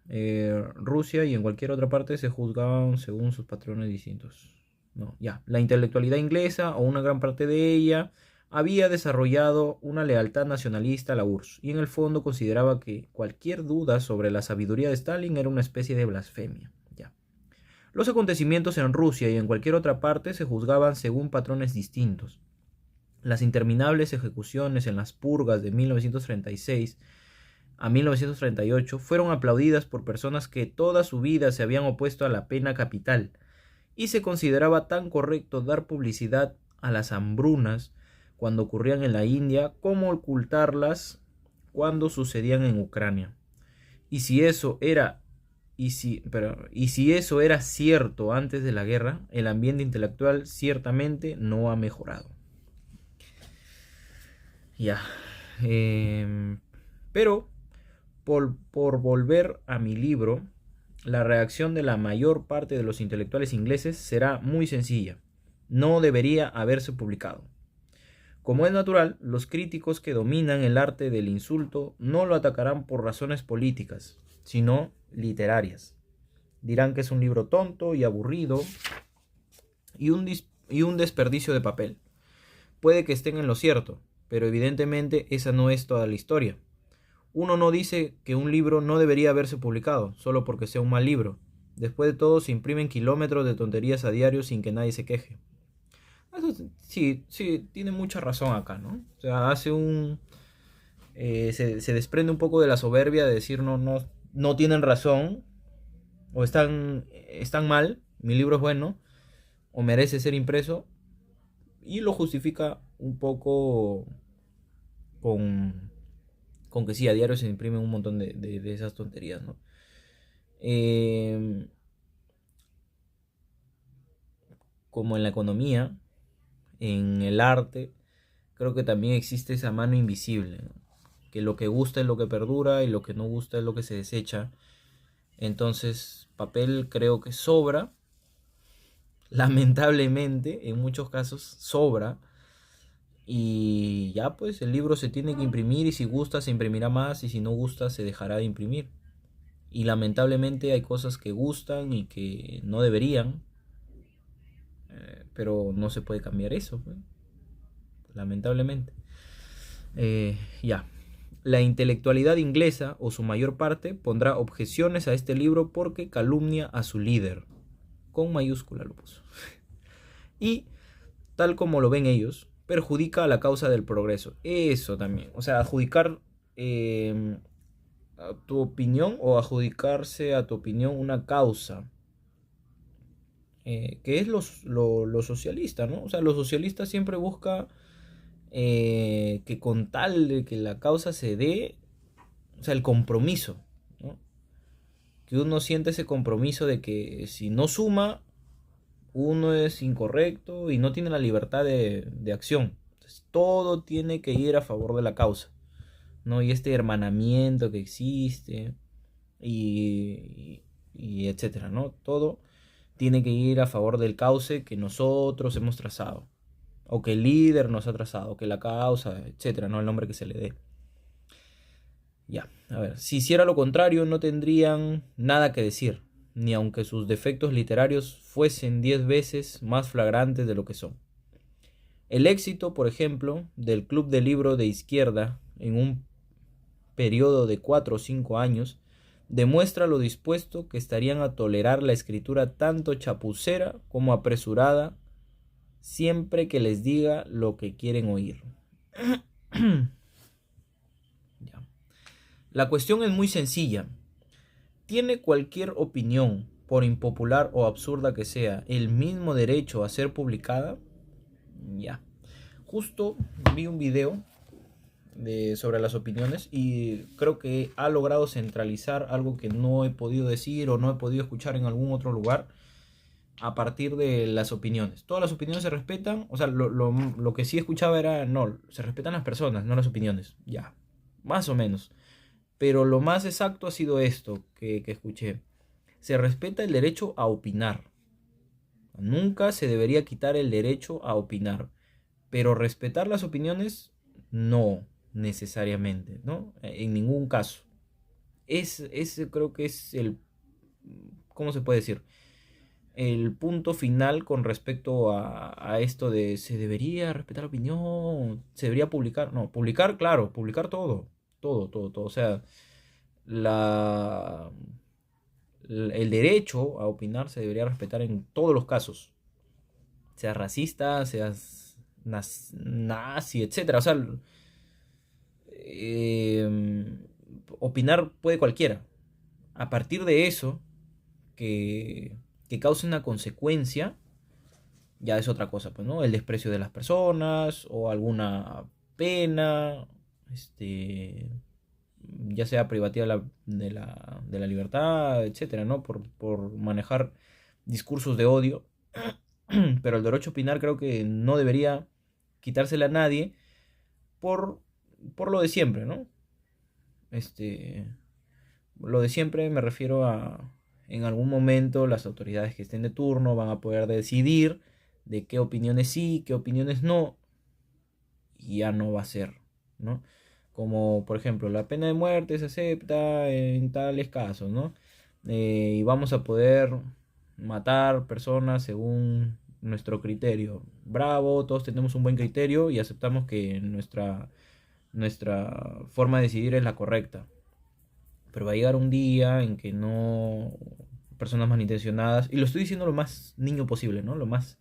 Rusia y en cualquier otra parte se juzgaban según sus patrones distintos. No, ya. La intelectualidad inglesa, o una gran parte de ella, había desarrollado una lealtad nacionalista a la URSS y en el fondo consideraba que cualquier duda sobre la sabiduría de Stalin era una especie de blasfemia. Ya. Los acontecimientos en Rusia y en cualquier otra parte se juzgaban según patrones distintos. Las interminables ejecuciones en las purgas de 1936 a 1938 fueron aplaudidas por personas que toda su vida se habían opuesto a la pena capital, y se consideraba tan correcto dar publicidad a las hambrunas cuando ocurrían en la India como ocultarlas cuando sucedían en Ucrania. Y si eso era y si eso era cierto antes de la guerra, el ambiente intelectual ciertamente no ha mejorado. Ya. Pero, por volver a mi libro, la reacción de la mayor parte de los intelectuales ingleses será muy sencilla. No debería haberse publicado. Como es natural, los críticos que dominan el arte del insulto no lo atacarán por razones políticas, sino literarias. Dirán que es un libro tonto y aburrido y un desperdicio de papel. Puede que estén en lo cierto, pero evidentemente esa no es toda la historia. Uno no dice que un libro no debería haberse publicado, solo porque sea un mal libro. Después de todo, se imprimen kilómetros de tonterías a diario sin que nadie se queje. Eso sí, tiene mucha razón acá, ¿no? O sea, hace un... se desprende un poco de la soberbia de decir no tienen razón, o están mal, mi libro es bueno, o merece ser impreso, y lo justifica un poco con que sí, a diario se imprimen un montón de esas tonterías, ¿no? Como en la economía, en el arte, creo que también existe esa mano invisible, ¿no? Que lo que gusta es lo que perdura y lo que no gusta es lo que se desecha. Entonces, papel creo que sobra, lamentablemente, en muchos casos sobra. Y ya pues el libro se tiene que imprimir y si gusta se imprimirá más y si no gusta se dejará de imprimir. Y lamentablemente hay cosas que gustan y que no deberían, pero no se puede cambiar eso, pues, lamentablemente. Ya. La intelectualidad inglesa, o su mayor parte, pondrá objeciones a este libro porque calumnia a su líder. Con mayúscula lo puso. Y, tal como lo ven ellos, perjudica a la causa del progreso. Eso también. O sea, adjudicar a tu opinión o adjudicarse a tu opinión una causa. Que es lo socialista, ¿no? O sea, los socialistas siempre busca que con tal de que la causa se dé, o sea, el compromiso, ¿no? Que uno siente ese compromiso de que si no suma, uno es incorrecto y no tiene la libertad de acción. Entonces, todo tiene que ir a favor de la causa, ¿no? Y este hermanamiento que existe y etcétera, ¿no? Todo tiene que ir a favor del cauce que nosotros hemos trazado, o que el líder nos ha trazado, o que la causa, etcétera, ¿no? El nombre que se le dé. Ya, a ver, si hiciera lo contrario no tendrían nada que decir, ni aunque sus defectos literarios fuesen 10 veces más flagrantes de lo que son. El éxito, por ejemplo, del Club de Libro de Izquierda en un periodo de 4 o 5 años demuestra lo dispuesto que estarían a tolerar la escritura tanto chapucera como apresurada, siempre que les diga lo que quieren oír. Ya. La cuestión es muy sencilla. ¿Tiene cualquier opinión, por impopular o absurda que sea, el mismo derecho a ser publicada? Ya. Justo vi un video sobre las opiniones y creo que ha logrado centralizar algo que no he podido decir o no he podido escuchar en algún otro lugar a partir de las opiniones. Todas las opiniones se respetan, o sea, lo que sí escuchaba era, no, se respetan las personas, no las opiniones, ya, más o menos. Pero lo más exacto ha sido esto que escuché. Se respeta el derecho a opinar. Nunca se debería quitar el derecho a opinar. Pero respetar las opiniones, no necesariamente, ¿no? En ningún caso. Ese creo que es el, ¿cómo se puede decir? El punto final con respecto a esto de se debería respetar la opinión, se debería publicar. No, publicar, claro, publicar todo. Todo. O sea, la, el derecho a opinar se debería respetar en todos los casos. Seas racista, seas nazi, etcétera. O sea, opinar puede cualquiera. A partir de eso, que cause una consecuencia, ya es otra cosa, pues, ¿no? El desprecio de las personas o alguna pena, ya sea privativa de la libertad, etcétera, ¿no? Por manejar discursos de odio. Pero el derecho a opinar creo que no debería quitársela a nadie por, por lo de siempre, ¿no? Lo de siempre me refiero a en algún momento las autoridades que estén de turno van a poder decidir de qué opiniones sí, qué opiniones no, y ya no va a ser, ¿no? Como por ejemplo la pena de muerte se acepta en tales casos, ¿no? Y vamos a poder matar personas según nuestro criterio. Bravo, todos tenemos un buen criterio y aceptamos que nuestra forma de decidir es la correcta. Pero va a llegar un día en que no, personas malintencionadas, y lo estoy diciendo lo más niño posible, ¿no? Lo más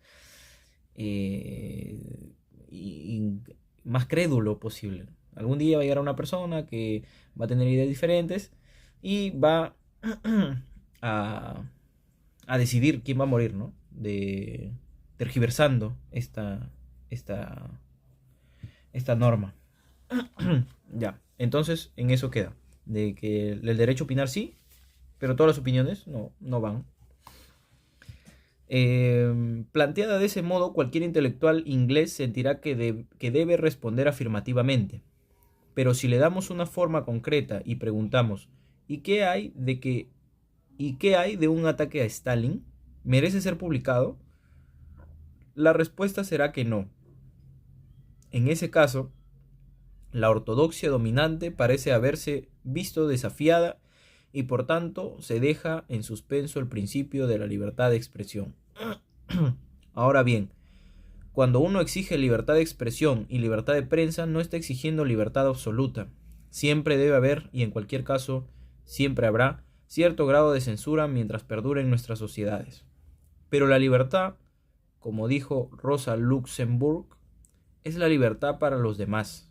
y más crédulo posible. Algún día va a llegar una persona que va a tener ideas diferentes y va a, a decidir quién va a morir, ¿no? Tergiversando esta norma. Ya, entonces en eso queda. De que el derecho a opinar sí, pero todas las opiniones no van. Planteada de ese modo, cualquier intelectual inglés sentirá que debe responder afirmativamente. Pero si le damos una forma concreta y preguntamos, ¿y qué hay de un ataque a Stalin? ¿Merece ser publicado? La respuesta será que no. En ese caso, la ortodoxia dominante parece haberse visto desafiada y por tanto se deja en suspenso el principio de la libertad de expresión. Ahora bien, cuando uno exige libertad de expresión y libertad de prensa, no está exigiendo libertad absoluta. Siempre debe haber, y en cualquier caso siempre habrá, cierto grado de censura mientras perduren nuestras sociedades. Pero la libertad, como dijo Rosa Luxemburg, es la libertad para los demás.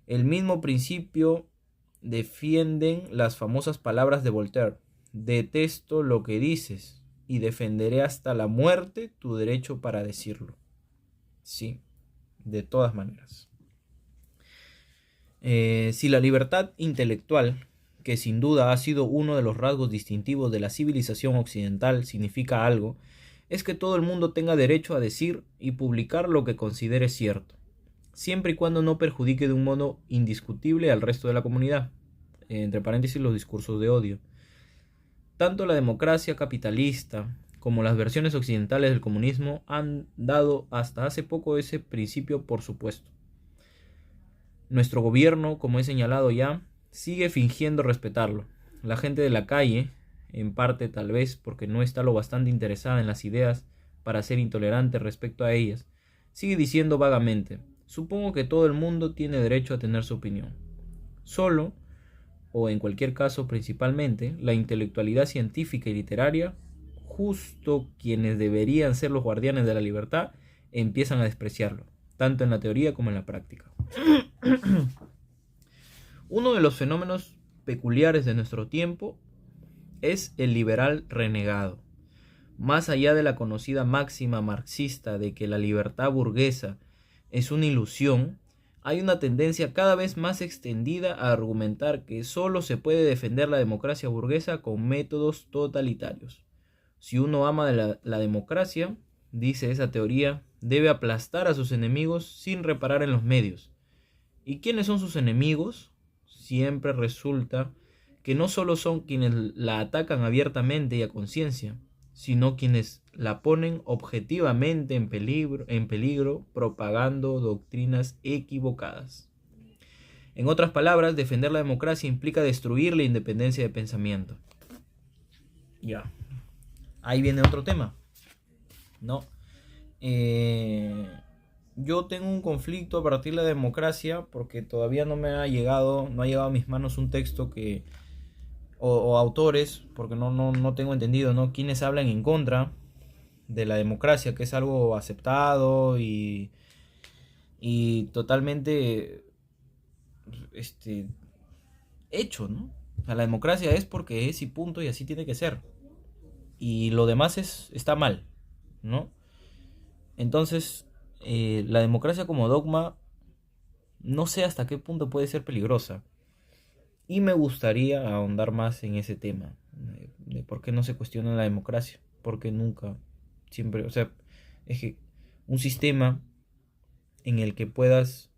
El mismo principio defienden las famosas palabras de Voltaire: detesto lo que dices y defenderé hasta la muerte tu derecho para decirlo. Sí, de todas maneras. Si la libertad intelectual, que sin duda ha sido uno de los rasgos distintivos de la civilización occidental, significa algo, es que todo el mundo tenga derecho a decir y publicar lo que considere cierto, siempre y cuando no perjudique de un modo indiscutible al resto de la comunidad. Entre paréntesis, los discursos de odio. Tanto la democracia capitalista como las versiones occidentales del comunismo han dado hasta hace poco ese principio por supuesto. Nuestro gobierno, como he señalado ya, sigue fingiendo respetarlo. La gente de la calle, en parte tal vez porque no está lo bastante interesada en las ideas para ser intolerante respecto a ellas, sigue diciendo vagamente: supongo que todo el mundo tiene derecho a tener su opinión. Solo, o en cualquier caso principalmente, la intelectualidad científica y literaria, justo quienes deberían ser los guardianes de la libertad, empiezan a despreciarlo, tanto en la teoría como en la práctica. Uno de los fenómenos peculiares de nuestro tiempo es el liberal renegado. Más allá de la conocida máxima marxista de que la libertad burguesa es una ilusión, hay una tendencia cada vez más extendida a argumentar que solo se puede defender la democracia burguesa con métodos totalitarios. Si uno ama la democracia, dice esa teoría, debe aplastar a sus enemigos sin reparar en los medios. ¿Y quiénes son sus enemigos? Siempre resulta que no solo son quienes la atacan abiertamente y a conciencia, sino quienes la ponen objetivamente en peligro propagando doctrinas equivocadas. En otras palabras, defender la democracia implica destruir la independencia de pensamiento. Ya. Ahí viene otro tema, ¿no? Yo tengo un conflicto a partir de la democracia porque todavía no ha llegado a mis manos un texto o autores, porque no tengo entendido, ¿no?, quienes hablan en contra de la democracia, que es algo aceptado y y totalmente hecho, ¿no? O sea, la democracia es porque es y punto, y así tiene que ser. Y lo demás está mal, ¿no? Entonces, la democracia como dogma, no sé hasta qué punto puede ser peligrosa. Y me gustaría ahondar más en ese tema, de por qué no se cuestiona la democracia, porque nunca, siempre, o sea, es que un sistema en el que puedas,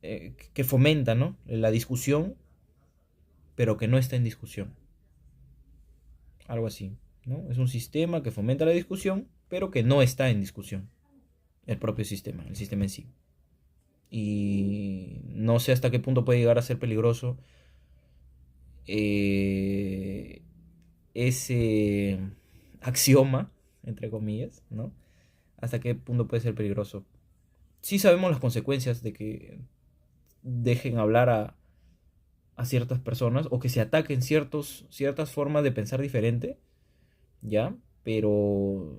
que fomenta, ¿no?, la discusión, pero que no está en discusión, algo así, ¿no? Es un sistema que fomenta la discusión, pero que no está en discusión, el propio sistema, el sistema en sí. Y no sé hasta qué punto puede llegar a ser peligroso eh, ese axioma, entre comillas, ¿no? Hasta qué punto puede ser peligroso. Sí sabemos las consecuencias de que dejen hablar a ciertas personas o que se ataquen ciertas formas de pensar diferente, ¿ya? Pero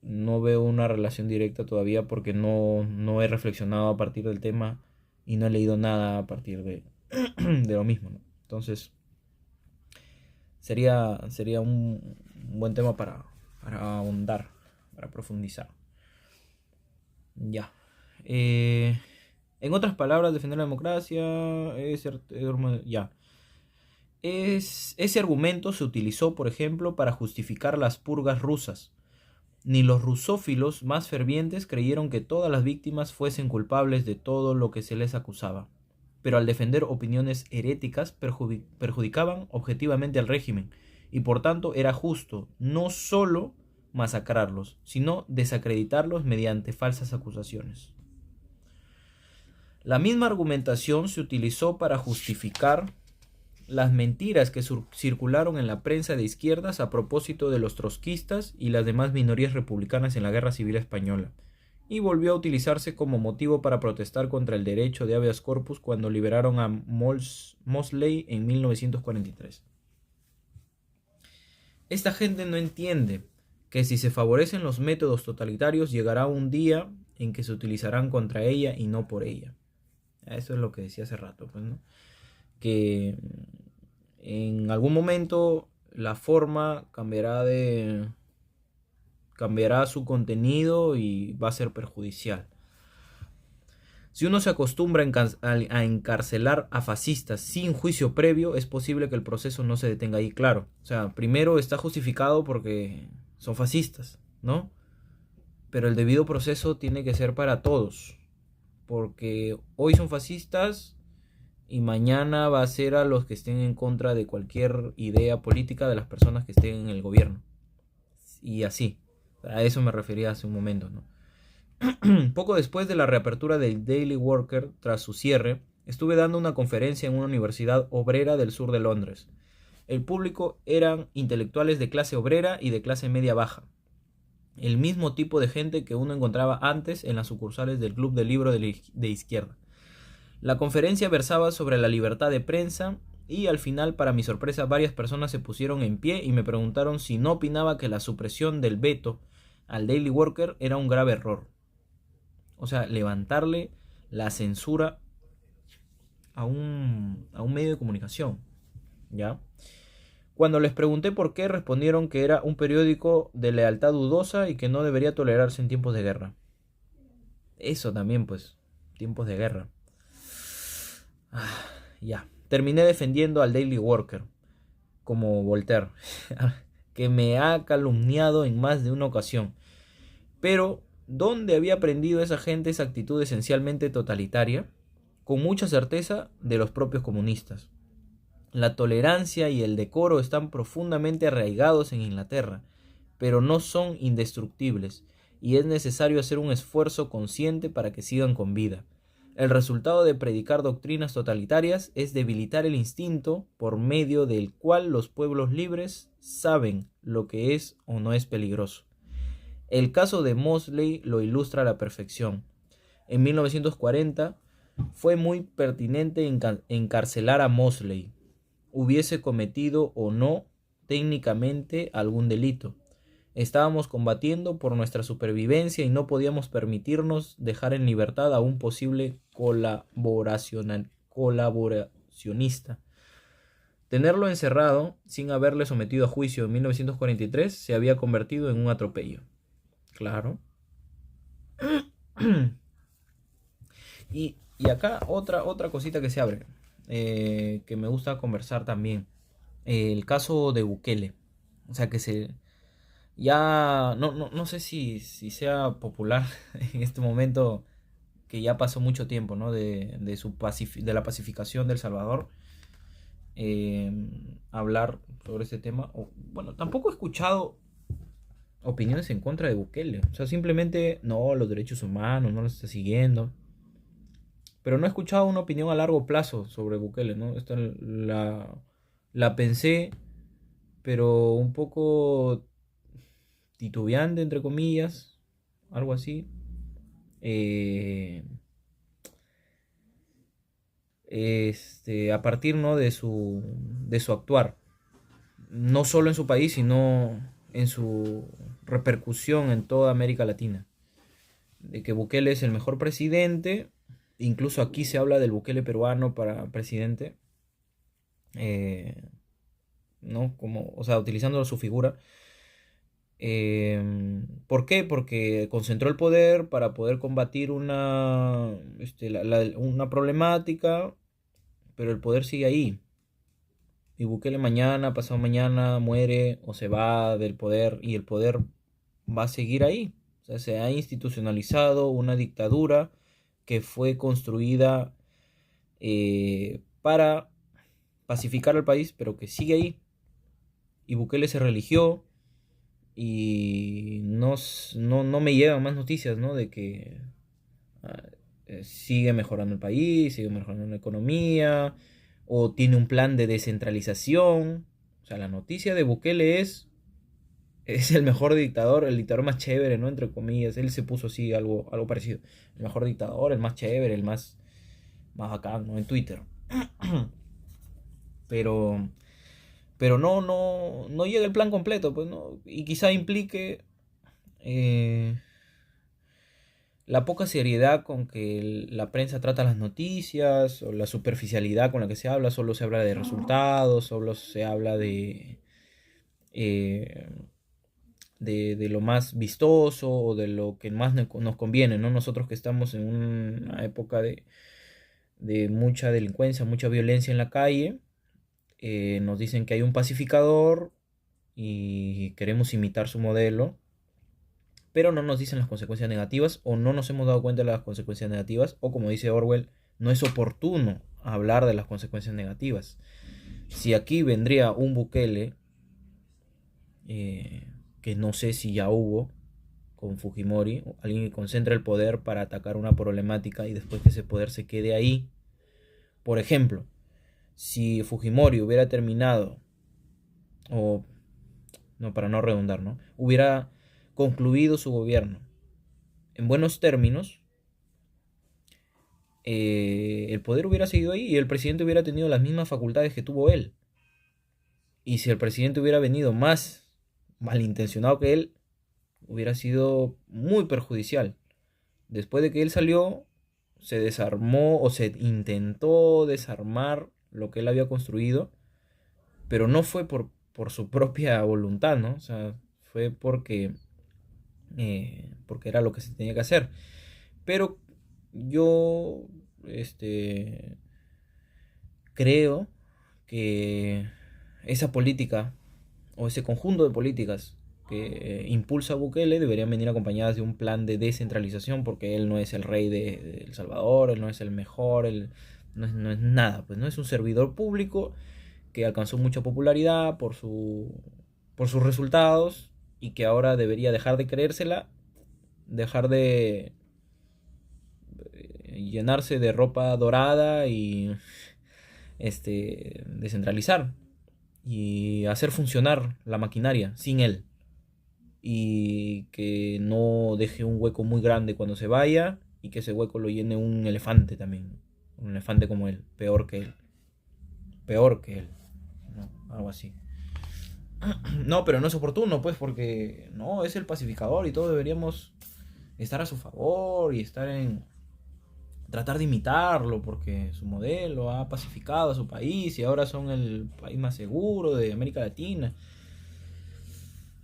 no veo una relación directa todavía porque no he reflexionado a partir del tema y no he leído nada a partir de lo mismo, ¿no? Entonces, sería un buen tema para ahondar, para profundizar. Ya. En otras palabras, defender la democracia ya. Ese argumento se utilizó, por ejemplo, para justificar las purgas rusas. Ni los rusófilos más fervientes creyeron que todas las víctimas fuesen culpables de todo lo que se les acusaba, pero al defender opiniones heréticas perjudicaban objetivamente al régimen, y por tanto era justo no solo masacrarlos, sino desacreditarlos mediante falsas acusaciones. La misma argumentación se utilizó para justificar las mentiras que circularon en la prensa de izquierdas a propósito de los trotskistas y las demás minorías republicanas en la Guerra Civil Española, y volvió a utilizarse como motivo para protestar contra el derecho de habeas corpus cuando liberaron a Mosley en 1943. Esta gente no entiende que si se favorecen los métodos totalitarios llegará un día en que se utilizarán contra ella y no por ella. Eso es lo que decía hace rato, pues, ¿no? Que en algún momento la forma cambiará su contenido y va a ser perjudicial. Si uno se acostumbra a encarcelar a fascistas sin juicio previo, es posible que el proceso no se detenga ahí, claro. O sea, primero está justificado porque son fascistas, ¿no? Pero el debido proceso tiene que ser para todos, porque hoy son fascistas y mañana va a ser a los que estén en contra de cualquier idea política de las personas que estén en el gobierno. Y así, a eso me refería hace un momento, ¿no? Poco después de la reapertura del Daily Worker, tras su cierre, estuve dando una conferencia en una universidad obrera del sur de Londres. El público eran intelectuales de clase obrera y de clase media baja. El mismo tipo de gente que uno encontraba antes en las sucursales del Club del Libro de izquierda. La conferencia versaba sobre la libertad de prensa y al final, para mi sorpresa, varias personas se pusieron en pie y me preguntaron si no opinaba que la supresión del veto al Daily Worker era un grave error. O sea, levantarle la censura a un medio de comunicación, ¿ya? Cuando les pregunté por qué, respondieron que era un periódico de lealtad dudosa y que no debería tolerarse en tiempos de guerra. Eso también, pues, tiempos de guerra. Ya. Terminé defendiendo al Daily Worker, como Voltaire, que me ha calumniado en más de una ocasión. Pero ¿dónde había aprendido esa gente esa actitud esencialmente totalitaria? Con mucha certeza de los propios comunistas. La tolerancia y el decoro están profundamente arraigados en Inglaterra, pero no son indestructibles, y es necesario hacer un esfuerzo consciente para que sigan con vida. El resultado de predicar doctrinas totalitarias es debilitar el instinto por medio del cual los pueblos libres saben lo que es o no es peligroso. El caso de Mosley lo ilustra a la perfección. En 1940 fue muy pertinente encarcelar a Mosley, hubiese cometido o no técnicamente algún delito. Estábamos combatiendo por nuestra supervivencia y no podíamos permitirnos dejar en libertad a un posible colaboracionista. Tenerlo encerrado sin haberle sometido a juicio en 1943 se había convertido en un atropello. Claro. Y acá otra cosita que se abre, que me gusta conversar también. El caso de Bukele. O sea que se... Ya no sé si sea popular en este momento, que ya pasó mucho tiempo, ¿no? De la pacificación de El Salvador. Hablar sobre ese tema. Bueno, tampoco he escuchado opiniones en contra de Bukele. O sea, simplemente, no, los derechos humanos, no los está siguiendo. Pero no he escuchado una opinión a largo plazo sobre Bukele, ¿no? Esta la pensé, pero un poco titubeante, entre comillas, algo así. Eh, a partir, ¿no? de su actuar, no solo en su país, sino en su repercusión en toda América Latina. De que Bukele es el mejor presidente, incluso aquí se habla del Bukele peruano para presidente, eh, ¿no? Como, o sea, utilizando su figura. ¿Por qué? Porque concentró el poder para poder combatir una problemática, pero el poder sigue ahí. Y Bukele mañana, pasado mañana, muere o se va del poder y el poder va a seguir ahí. O sea, se ha institucionalizado una dictadura que fue construida para pacificar al país, pero que sigue ahí. Y Bukele se religió y no me llegan más noticias, ¿no? De que ah, sigue mejorando el país, sigue mejorando la economía, o tiene un plan de descentralización. O sea, la noticia de Bukele es el mejor dictador, el dictador más chévere, ¿no? Entre comillas. Él se puso así, algo parecido. El mejor dictador, el más chévere, el más bacán, ¿no? En Twitter. Pero, pero no llega el plan completo, pues, ¿no? Y quizá implique eh, la poca seriedad con que la prensa trata las noticias, o la superficialidad con la que se habla. Solo se habla de resultados, solo se habla eh, de lo más vistoso o de lo que más nos conviene, ¿no? Nosotros que estamos en una época de mucha delincuencia, mucha violencia en la calle, nos dicen que hay un pacificador y queremos imitar su modelo, pero no nos dicen las consecuencias negativas, o no nos hemos dado cuenta de las consecuencias negativas, o como dice Orwell, no es oportuno hablar de las consecuencias negativas. Si aquí vendría un Bukele, que no sé si ya hubo con Fujimori, alguien que concentre el poder para atacar una problemática y después que ese poder se quede ahí. Por ejemplo, si Fujimori hubiera terminado, o no, para no redundar, ¿no? Hubiera concluido su gobierno en buenos términos, el poder hubiera seguido ahí y el presidente hubiera tenido las mismas facultades que tuvo él. Y si el presidente hubiera venido más malintencionado que él, hubiera sido muy perjudicial. Después de que él salió, se desarmó o se intentó desarmar lo que él había construido, pero no fue por su propia voluntad, ¿no? O sea, fue porque era lo que se tenía que hacer. Pero yo, creo que esa política o ese conjunto de políticas que impulsa Bukele deberían venir acompañadas de un plan de descentralización, porque él no es el rey de El Salvador, él no es el mejor, él no es nada, pues no es un servidor público que alcanzó mucha popularidad por sus resultados y que ahora debería dejar de creérsela, dejar de llenarse de ropa dorada y descentralizar y hacer funcionar la maquinaria sin él, y que no deje un hueco muy grande cuando se vaya y que ese hueco lo llene un elefante también, un elefante como él, peor que él, ¿no? Algo así. No, pero no es oportuno, pues, porque no, es el pacificador y todos deberíamos estar a su favor y estar en tratar de imitarlo, porque su modelo ha pacificado a su país y ahora son el país más seguro de América Latina.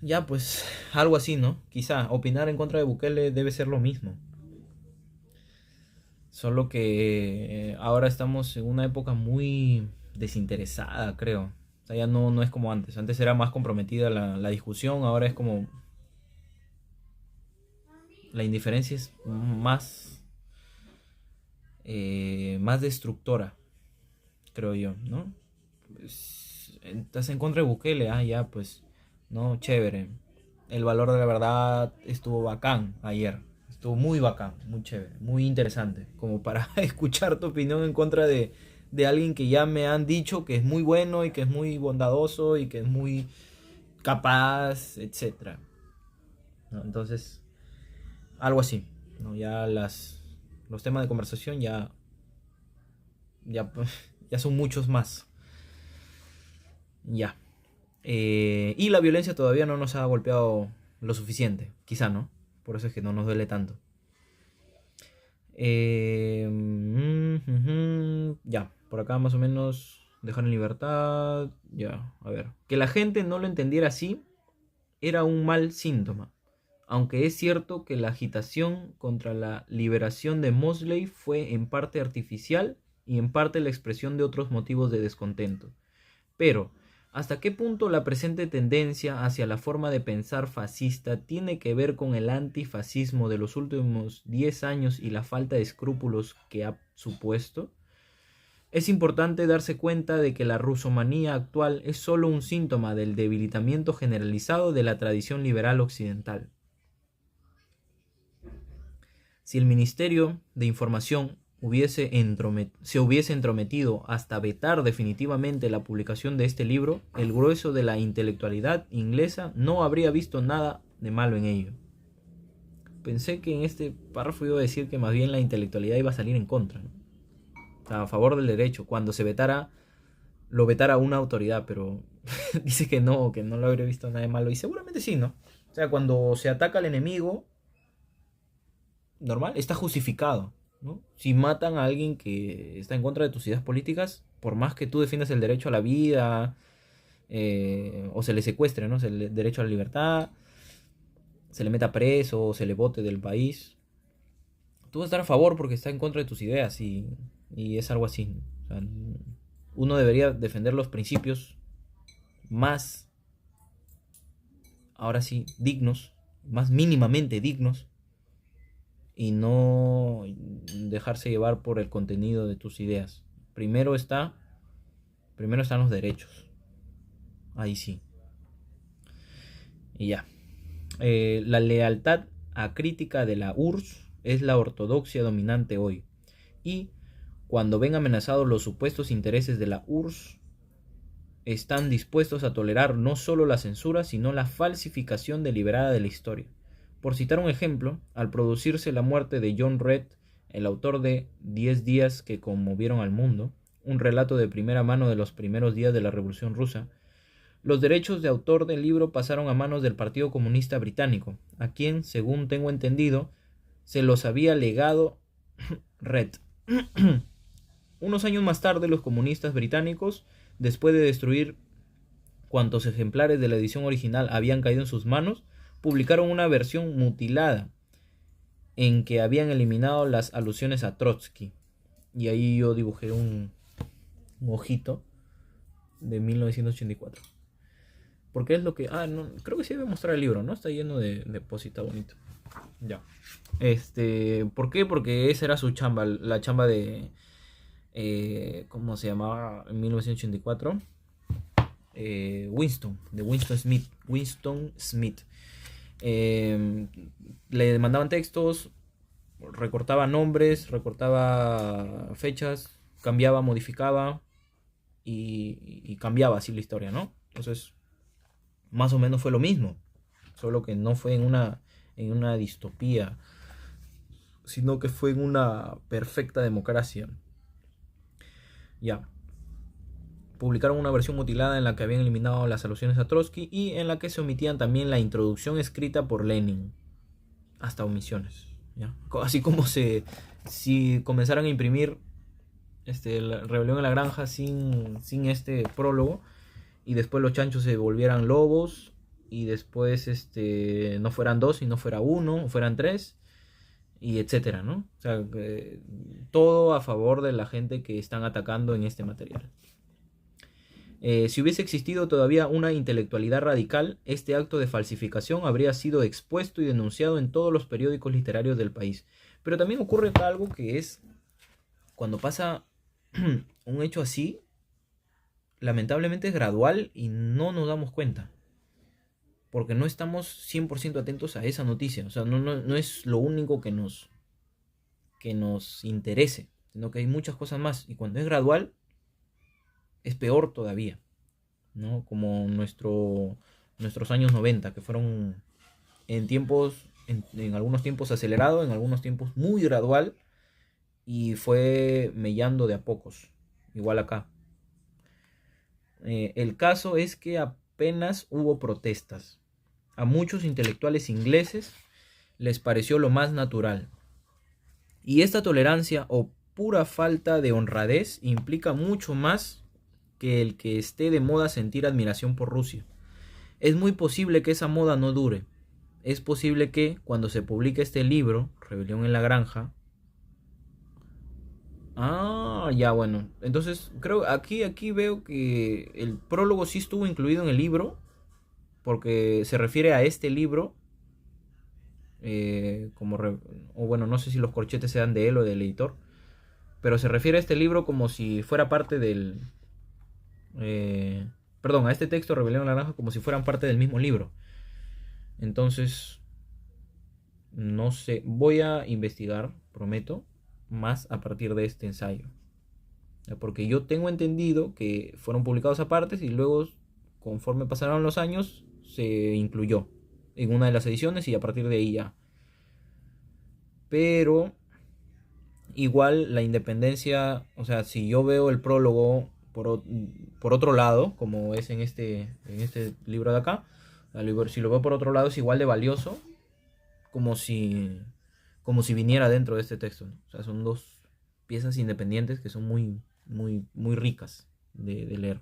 Ya, pues, algo así, ¿no? Quizá opinar en contra de Bukele debe ser lo mismo. Solo que ahora estamos en una época muy desinteresada, creo. O sea, ya no es como antes. Antes era más comprometida la discusión, ahora es como la indiferencia es más destructora, creo yo, ¿no? Pues, estás en contra de Bukele, ya, pues, no, chévere. El valor de la verdad estuvo bacán ayer. Estuvo muy bacán, muy chévere, muy interesante. Como para escuchar tu opinión en contra de alguien que ya me han dicho que es muy bueno y que es muy bondadoso y que es muy capaz, etcétera, ¿no? Entonces, algo así, ¿no? Ya los temas de conversación ya, ya son muchos más. Ya. Y la violencia todavía no nos ha golpeado lo suficiente, quizá, ¿no? Por eso es que no nos duele tanto. Ya, por acá más o menos dejar en libertad. Ya, a ver. Que la gente no lo entendiera así era un mal síntoma. Aunque es cierto que la agitación contra la liberación de Mosley fue en parte artificial y en parte la expresión de otros motivos de descontento. Pero, ¿hasta qué punto la presente tendencia hacia la forma de pensar fascista tiene que ver con el antifascismo de los últimos 10 años y la falta de escrúpulos que ha supuesto? Es importante darse cuenta de que la rusomanía actual es solo un síntoma del debilitamiento generalizado de la tradición liberal occidental. Si el Ministerio de Información se hubiese entrometido hasta vetar definitivamente la publicación de este libro, el grueso de la intelectualidad inglesa no habría visto nada de malo en ello. Pensé que en este párrafo iba a decir que más bien la intelectualidad iba a salir en contra, ¿no? O sea, a favor del derecho, cuando se vetara, lo vetara una autoridad, pero dice que no lo habría visto nada de malo, y seguramente sí, ¿no? O sea, cuando se ataca al enemigo, normal, está justificado, ¿no? Si matan a alguien que está en contra de tus ideas políticas, por más que tú defiendas el derecho a la vida, o se le secuestre, ¿no? El derecho a la libertad, se le meta preso, o se le bote del país, tú vas a estar a favor porque está en contra de tus ideas y es algo así. O sea, uno debería defender los principios más, ahora sí, dignos, más mínimamente dignos, y no dejarse llevar por el contenido de tus ideas. Primero están los derechos. Ahí sí. Y ya. La lealtad acrítica de la URSS es la ortodoxia dominante hoy. Y cuando ven amenazados los supuestos intereses de la URSS, están dispuestos a tolerar no solo la censura, sino la falsificación deliberada de la historia. Por citar un ejemplo, al producirse la muerte de John Red, el autor de 10 días que conmovieron al mundo, un relato de primera mano de los primeros días de la Revolución Rusa, los derechos de autor del libro pasaron a manos del Partido Comunista Británico, a quien, según tengo entendido, se los había legado Red. Unos años más tarde, los comunistas británicos, después de destruir cuantos ejemplares de la edición original habían caído en sus manos, publicaron una versión mutilada en que habían eliminado las alusiones a Trotsky. Y ahí yo dibujé un ojito de 1984. Porque es lo que... no, creo que sí debe mostrar el libro, ¿no? Está lleno de posita bonito. Ya. ¿Por qué? Porque esa era su chamba, la chamba de... ¿cómo se llamaba en 1984? De Winston Smith. Winston Smith. Le mandaban textos, recortaba nombres, recortaba fechas, cambiaba, modificaba y cambiaba así la historia, ¿no? Entonces, más o menos fue lo mismo, solo que no fue en una distopía, sino que fue en una perfecta democracia. Ya. publicaron una versión mutilada en la que habían eliminado las alusiones a Trotsky y en la que se omitían también la introducción escrita por Lenin. Hasta omisiones, ¿ya? Así como si comenzaran a imprimir la Rebelión en la Granja sin este prólogo, y después los chanchos se volvieran lobos, y después no fueran 2 y no fuera 1, o fueran 3, y etcétera, ¿no? O sea, todo a favor de la gente que están atacando en este material. Si hubiese existido todavía una intelectualidad radical, este acto de falsificación habría sido expuesto y denunciado en todos los periódicos literarios del país. Pero también ocurre algo que es, cuando pasa un hecho así, lamentablemente es gradual y no nos damos cuenta. Porque no estamos 100% atentos a esa noticia. O sea, no es lo único que nos interese, sino que hay muchas cosas más. Y cuando es gradual, es peor todavía, ¿no? Como nuestros años 90, que fueron en algunos tiempos acelerado, en algunos tiempos muy gradual, y fue mellando de a pocos. Igual acá. El caso es que apenas hubo protestas. A muchos intelectuales ingleses les pareció lo más natural. Y esta tolerancia o pura falta de honradez implica mucho más que el que esté de moda sentir admiración por Rusia. Es muy posible que esa moda no dure. Es posible que cuando se publique este libro, Rebelión en la Granja... ya bueno. Entonces creo aquí veo que el prólogo sí estuvo incluido en el libro, porque se refiere a este libro, o bueno, no sé si los corchetes sean de él o del editor, pero se refiere a este libro como si fuera parte del... a este texto Rebelión en la Granja como si fueran parte del mismo libro. Entonces, no sé, voy a investigar, prometo, más a partir de este ensayo. Porque yo tengo entendido que fueron publicados aparte y luego, conforme pasaron los años, se incluyó en una de las ediciones y a partir de ahí ya. Pero igual la independencia, o sea, si yo veo el prólogo por otro lado, como es en este libro de acá, si lo veo por otro lado es igual de valioso como si viniera dentro de este texto, ¿no? O sea, son dos piezas independientes que son muy, muy, muy ricas de leer.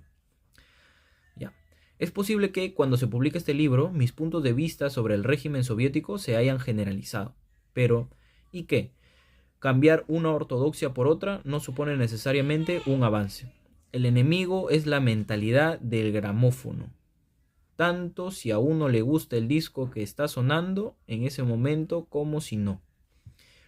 Ya. Es posible que cuando se publique este libro, mis puntos de vista sobre el régimen soviético se hayan generalizado. Pero, ¿y qué? Cambiar una ortodoxia por otra no supone necesariamente un avance. El enemigo es la mentalidad del gramófono. Tanto si a uno le gusta el disco que está sonando en ese momento como si no.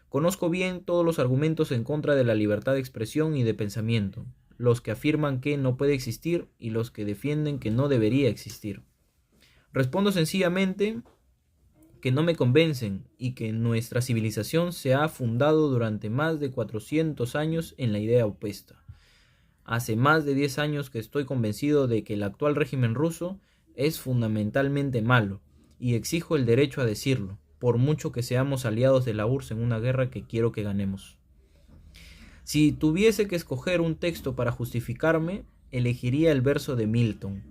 Conozco bien todos los argumentos en contra de la libertad de expresión y de pensamiento, los que afirman que no puede existir y los que defienden que no debería existir. Respondo sencillamente que no me convencen y que nuestra civilización se ha fundado durante más de 400 años en la idea opuesta. Hace más de 10 años que estoy convencido de que el actual régimen ruso es fundamentalmente malo y exijo el derecho a decirlo, por mucho que seamos aliados de la URSS en una guerra que quiero que ganemos. Si tuviese que escoger un texto para justificarme, elegiría el verso de Milton,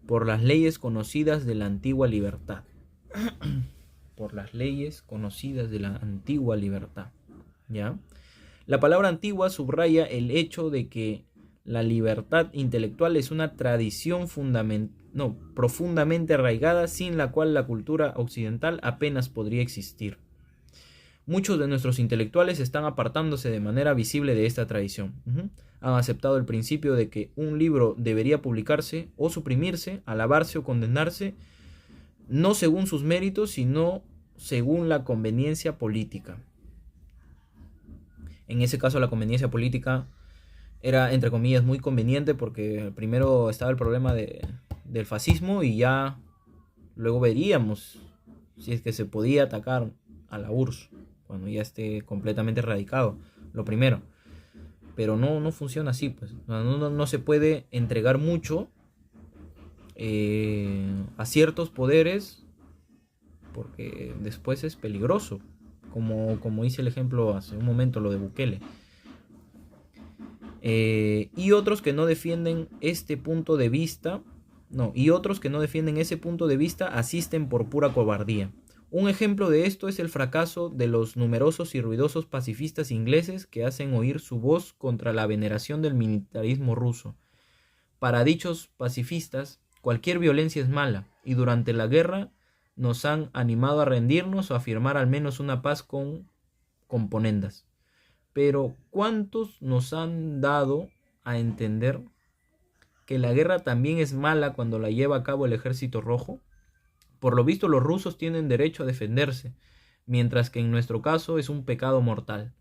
por las leyes conocidas de la antigua libertad. Por las leyes conocidas de la antigua libertad. ¿Ya? La palabra antigua subraya el hecho de que la libertad intelectual es una tradición profundamente arraigada, sin la cual la cultura occidental apenas podría existir. Muchos de nuestros intelectuales están apartándose de manera visible de esta tradición. Han aceptado el principio de que un libro debería publicarse o suprimirse, alabarse o condenarse, no según sus méritos, sino según la conveniencia política. En ese caso la conveniencia política era, entre comillas, muy conveniente porque primero estaba el problema del fascismo y ya luego veríamos si es que se podía atacar a la URSS cuando ya esté completamente erradicado, lo primero. Pero no funciona así, pues. No se puede entregar mucho a ciertos poderes porque después es peligroso, como hice el ejemplo hace un momento, lo de Bukele. Y otros que no defienden este punto de vista, y otros que no defienden ese punto de vista asisten por pura cobardía. Un ejemplo de esto es el fracaso de los numerosos y ruidosos pacifistas ingleses que hacen oír su voz contra la veneración del militarismo ruso. Para dichos pacifistas, cualquier violencia es mala, y durante la guerra nos han animado a rendirnos o a firmar al menos una paz con componendas. Pero ¿cuántos nos han dado a entender que la guerra también es mala cuando la lleva a cabo el ejército rojo? Por lo visto los rusos tienen derecho a defenderse, mientras que en nuestro caso es un pecado mortal.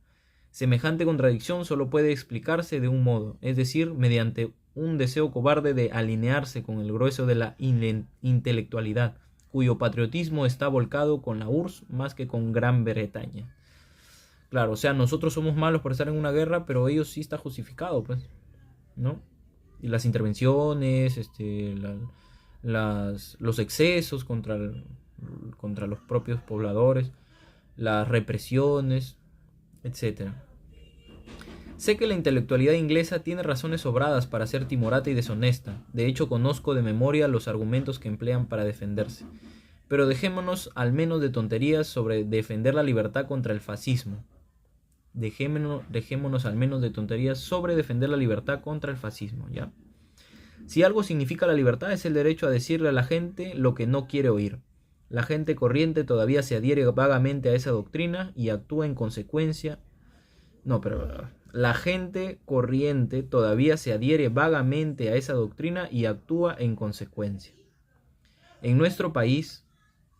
Semejante contradicción solo puede explicarse de un modo, es decir, mediante un deseo cobarde de alinearse con el grueso de la intelectualidad, cuyo patriotismo está volcado con la URSS más que con Gran Bretaña. Claro, o sea, nosotros somos malos por estar en una guerra, pero ellos sí está justificado, pues, ¿no? Y las intervenciones, los excesos contra los propios pobladores, las represiones, etcétera. Sé que la intelectualidad inglesa tiene razones sobradas para ser timorata y deshonesta. De hecho, conozco de memoria los argumentos que emplean para defenderse. Pero dejémonos al menos de tonterías sobre defender la libertad contra el fascismo. Dejémonos al menos de tonterías sobre defender la libertad contra el fascismo, ¿ya? Si algo significa la libertad es el derecho a decirle a la gente lo que no quiere oír. La gente corriente todavía se adhiere vagamente a esa doctrina y actúa en consecuencia. La gente corriente todavía se adhiere vagamente a esa doctrina y actúa en consecuencia. En nuestro país,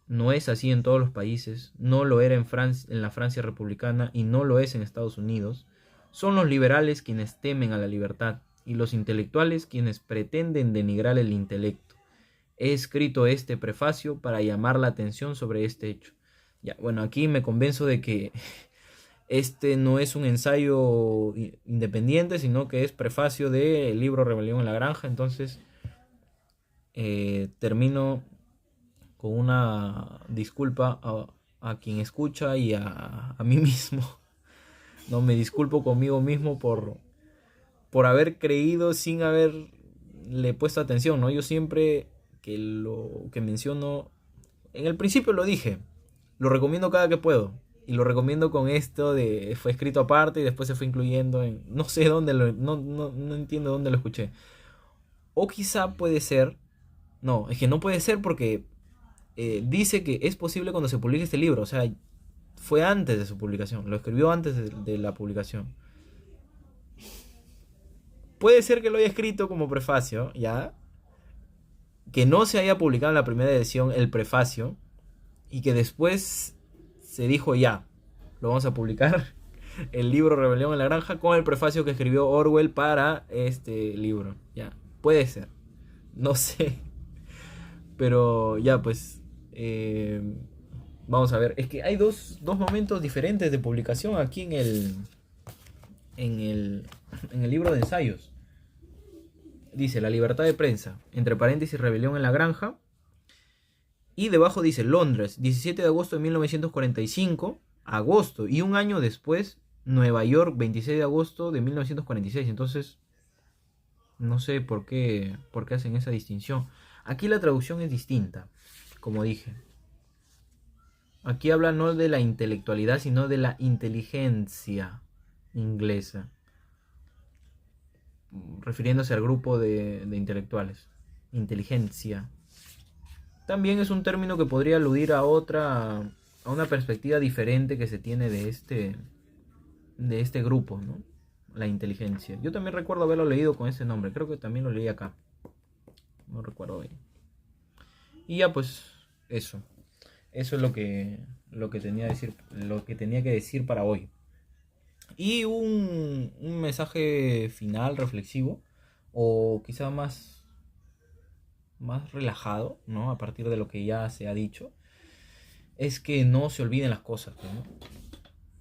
no es así en todos los países, no lo era en la Francia republicana y no lo es en Estados Unidos. Son los liberales quienes temen a la libertad y los intelectuales quienes pretenden denigrar el intelecto. He escrito este prefacio para llamar la atención sobre este hecho. Ya, bueno, aquí me convenzo de que este no es un ensayo independiente, sino que es prefacio del libro Rebelión en la Granja. Entonces, termino con una disculpa a quien escucha y a mí mismo. No, me disculpo conmigo mismo por haber creído sin haberle puesto atención, ¿no? Yo siempre que lo que menciono, en el principio lo dije, lo recomiendo cada que puedo. Y lo recomiendo con esto de fue escrito aparte y después se fue incluyendo en no sé dónde no entiendo dónde lo escuché. O quizá puede ser, no, es que no puede ser porque dice que es posible cuando se publique este libro, o sea, fue antes de su publicación, lo escribió antes de la publicación. Puede ser que lo haya escrito como prefacio, ¿ya? Que no se haya publicado en la primera edición el prefacio y que después se dijo ya, lo vamos a publicar el libro Rebelión en la Granja con el prefacio que escribió Orwell para este libro. Ya, puede ser, no sé, pero ya pues vamos a ver. Es que hay dos momentos diferentes de publicación aquí en el libro de ensayos. Dice la libertad de prensa, entre paréntesis Rebelión en la Granja. Y debajo dice Londres, 17 de agosto de 1945, agosto. Y un año después, Nueva York, 26 de agosto de 1946. Entonces, no sé por qué hacen esa distinción. Aquí la traducción es distinta, como dije. Aquí habla no de la intelectualidad, sino de la inteligencia inglesa, refiriéndose al grupo de intelectuales. Inteligencia. También es un término que podría aludir a una perspectiva diferente que se tiene de este grupo, ¿no? La inteligencia. Yo también recuerdo haberlo leído con ese nombre. Creo que también lo leí acá. No recuerdo bien. Y ya pues, eso. Eso es lo que tenía que decir para hoy. Y un mensaje final reflexivo, o quizá más relajado, ¿no? A partir de lo que ya se ha dicho, es que no se olviden las cosas, ¿no?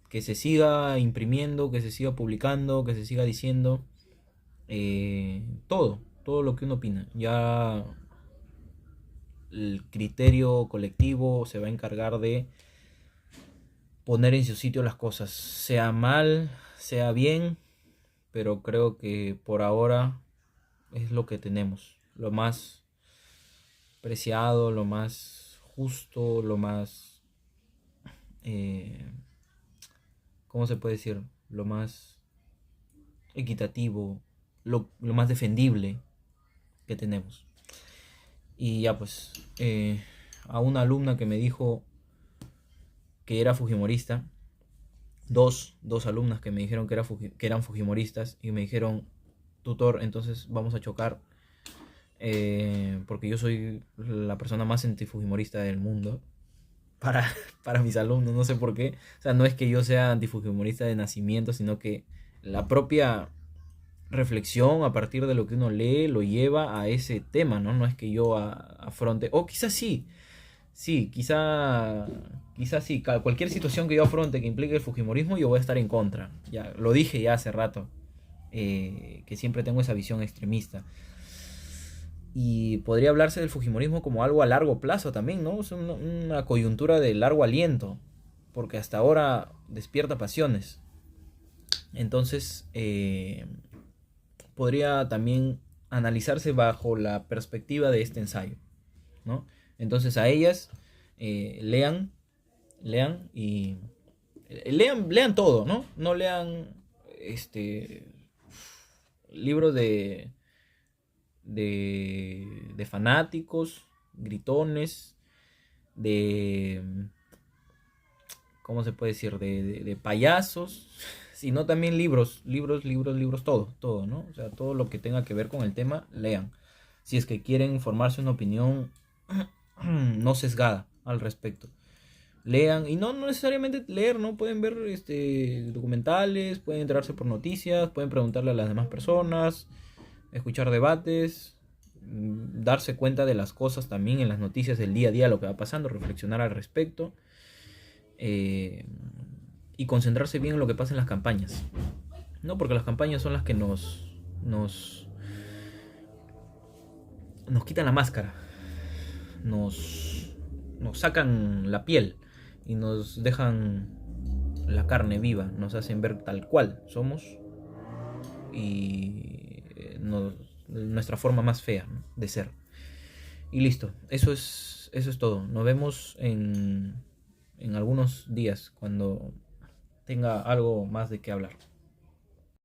Que se siga imprimiendo, que se siga publicando, que se siga diciendo todo lo que uno opina. Ya el criterio colectivo se va a encargar de poner en su sitio las cosas, sea mal, sea bien, pero creo que por ahora es lo que tenemos, lo más preciado, lo más justo, lo más, eh, ¿cómo se puede decir? Lo más equitativo, lo más defendible que tenemos. Y ya pues, a una alumna que me dijo que era fujimorista, dos alumnas que me dijeron que eran fujimoristas y me dijeron, tutor, entonces vamos a chocar, porque yo soy la persona más antifujimorista del mundo para, para mis alumnos, no sé por qué. O sea, no es que yo sea antifujimorista de nacimiento, sino que la propia reflexión a partir de lo que uno lee lo lleva a ese tema, ¿no? No es que yo afronte, o quizás sí, sí, quizá sí, cualquier situación que yo afronte que implique el fujimorismo, yo voy a estar en contra. Ya lo dije ya hace rato, que siempre tengo esa visión extremista. Y podría hablarse del fujimorismo como algo a largo plazo también, ¿no? Es una coyuntura de largo aliento, porque hasta ahora despierta pasiones. Entonces, podría también analizarse bajo la perspectiva de este ensayo, ¿no? Entonces a ellas, lean, lean y lean todo, ¿no? No lean libros de fanáticos, gritones, de, ¿cómo se puede decir? De payasos, sino también libros, todo, ¿no? O sea, todo lo que tenga que ver con el tema, lean. Si es que quieren formarse una opinión no sesgada al respecto. Lean, y no necesariamente leer, ¿no? Pueden ver documentales, pueden enterarse por noticias, pueden preguntarle a las demás personas, escuchar debates, darse cuenta de las cosas también en las noticias del día a día, lo que va pasando, reflexionar al respecto, y concentrarse bien en lo que pasa en las campañas, ¿no? Porque las campañas son las que nos quitan la máscara, nos sacan la piel y nos dejan la carne viva, nos hacen ver tal cual somos y nuestra forma más fea, ¿no?, de ser. Y listo, eso es todo. Nos vemos en algunos días cuando tenga algo más de qué hablar.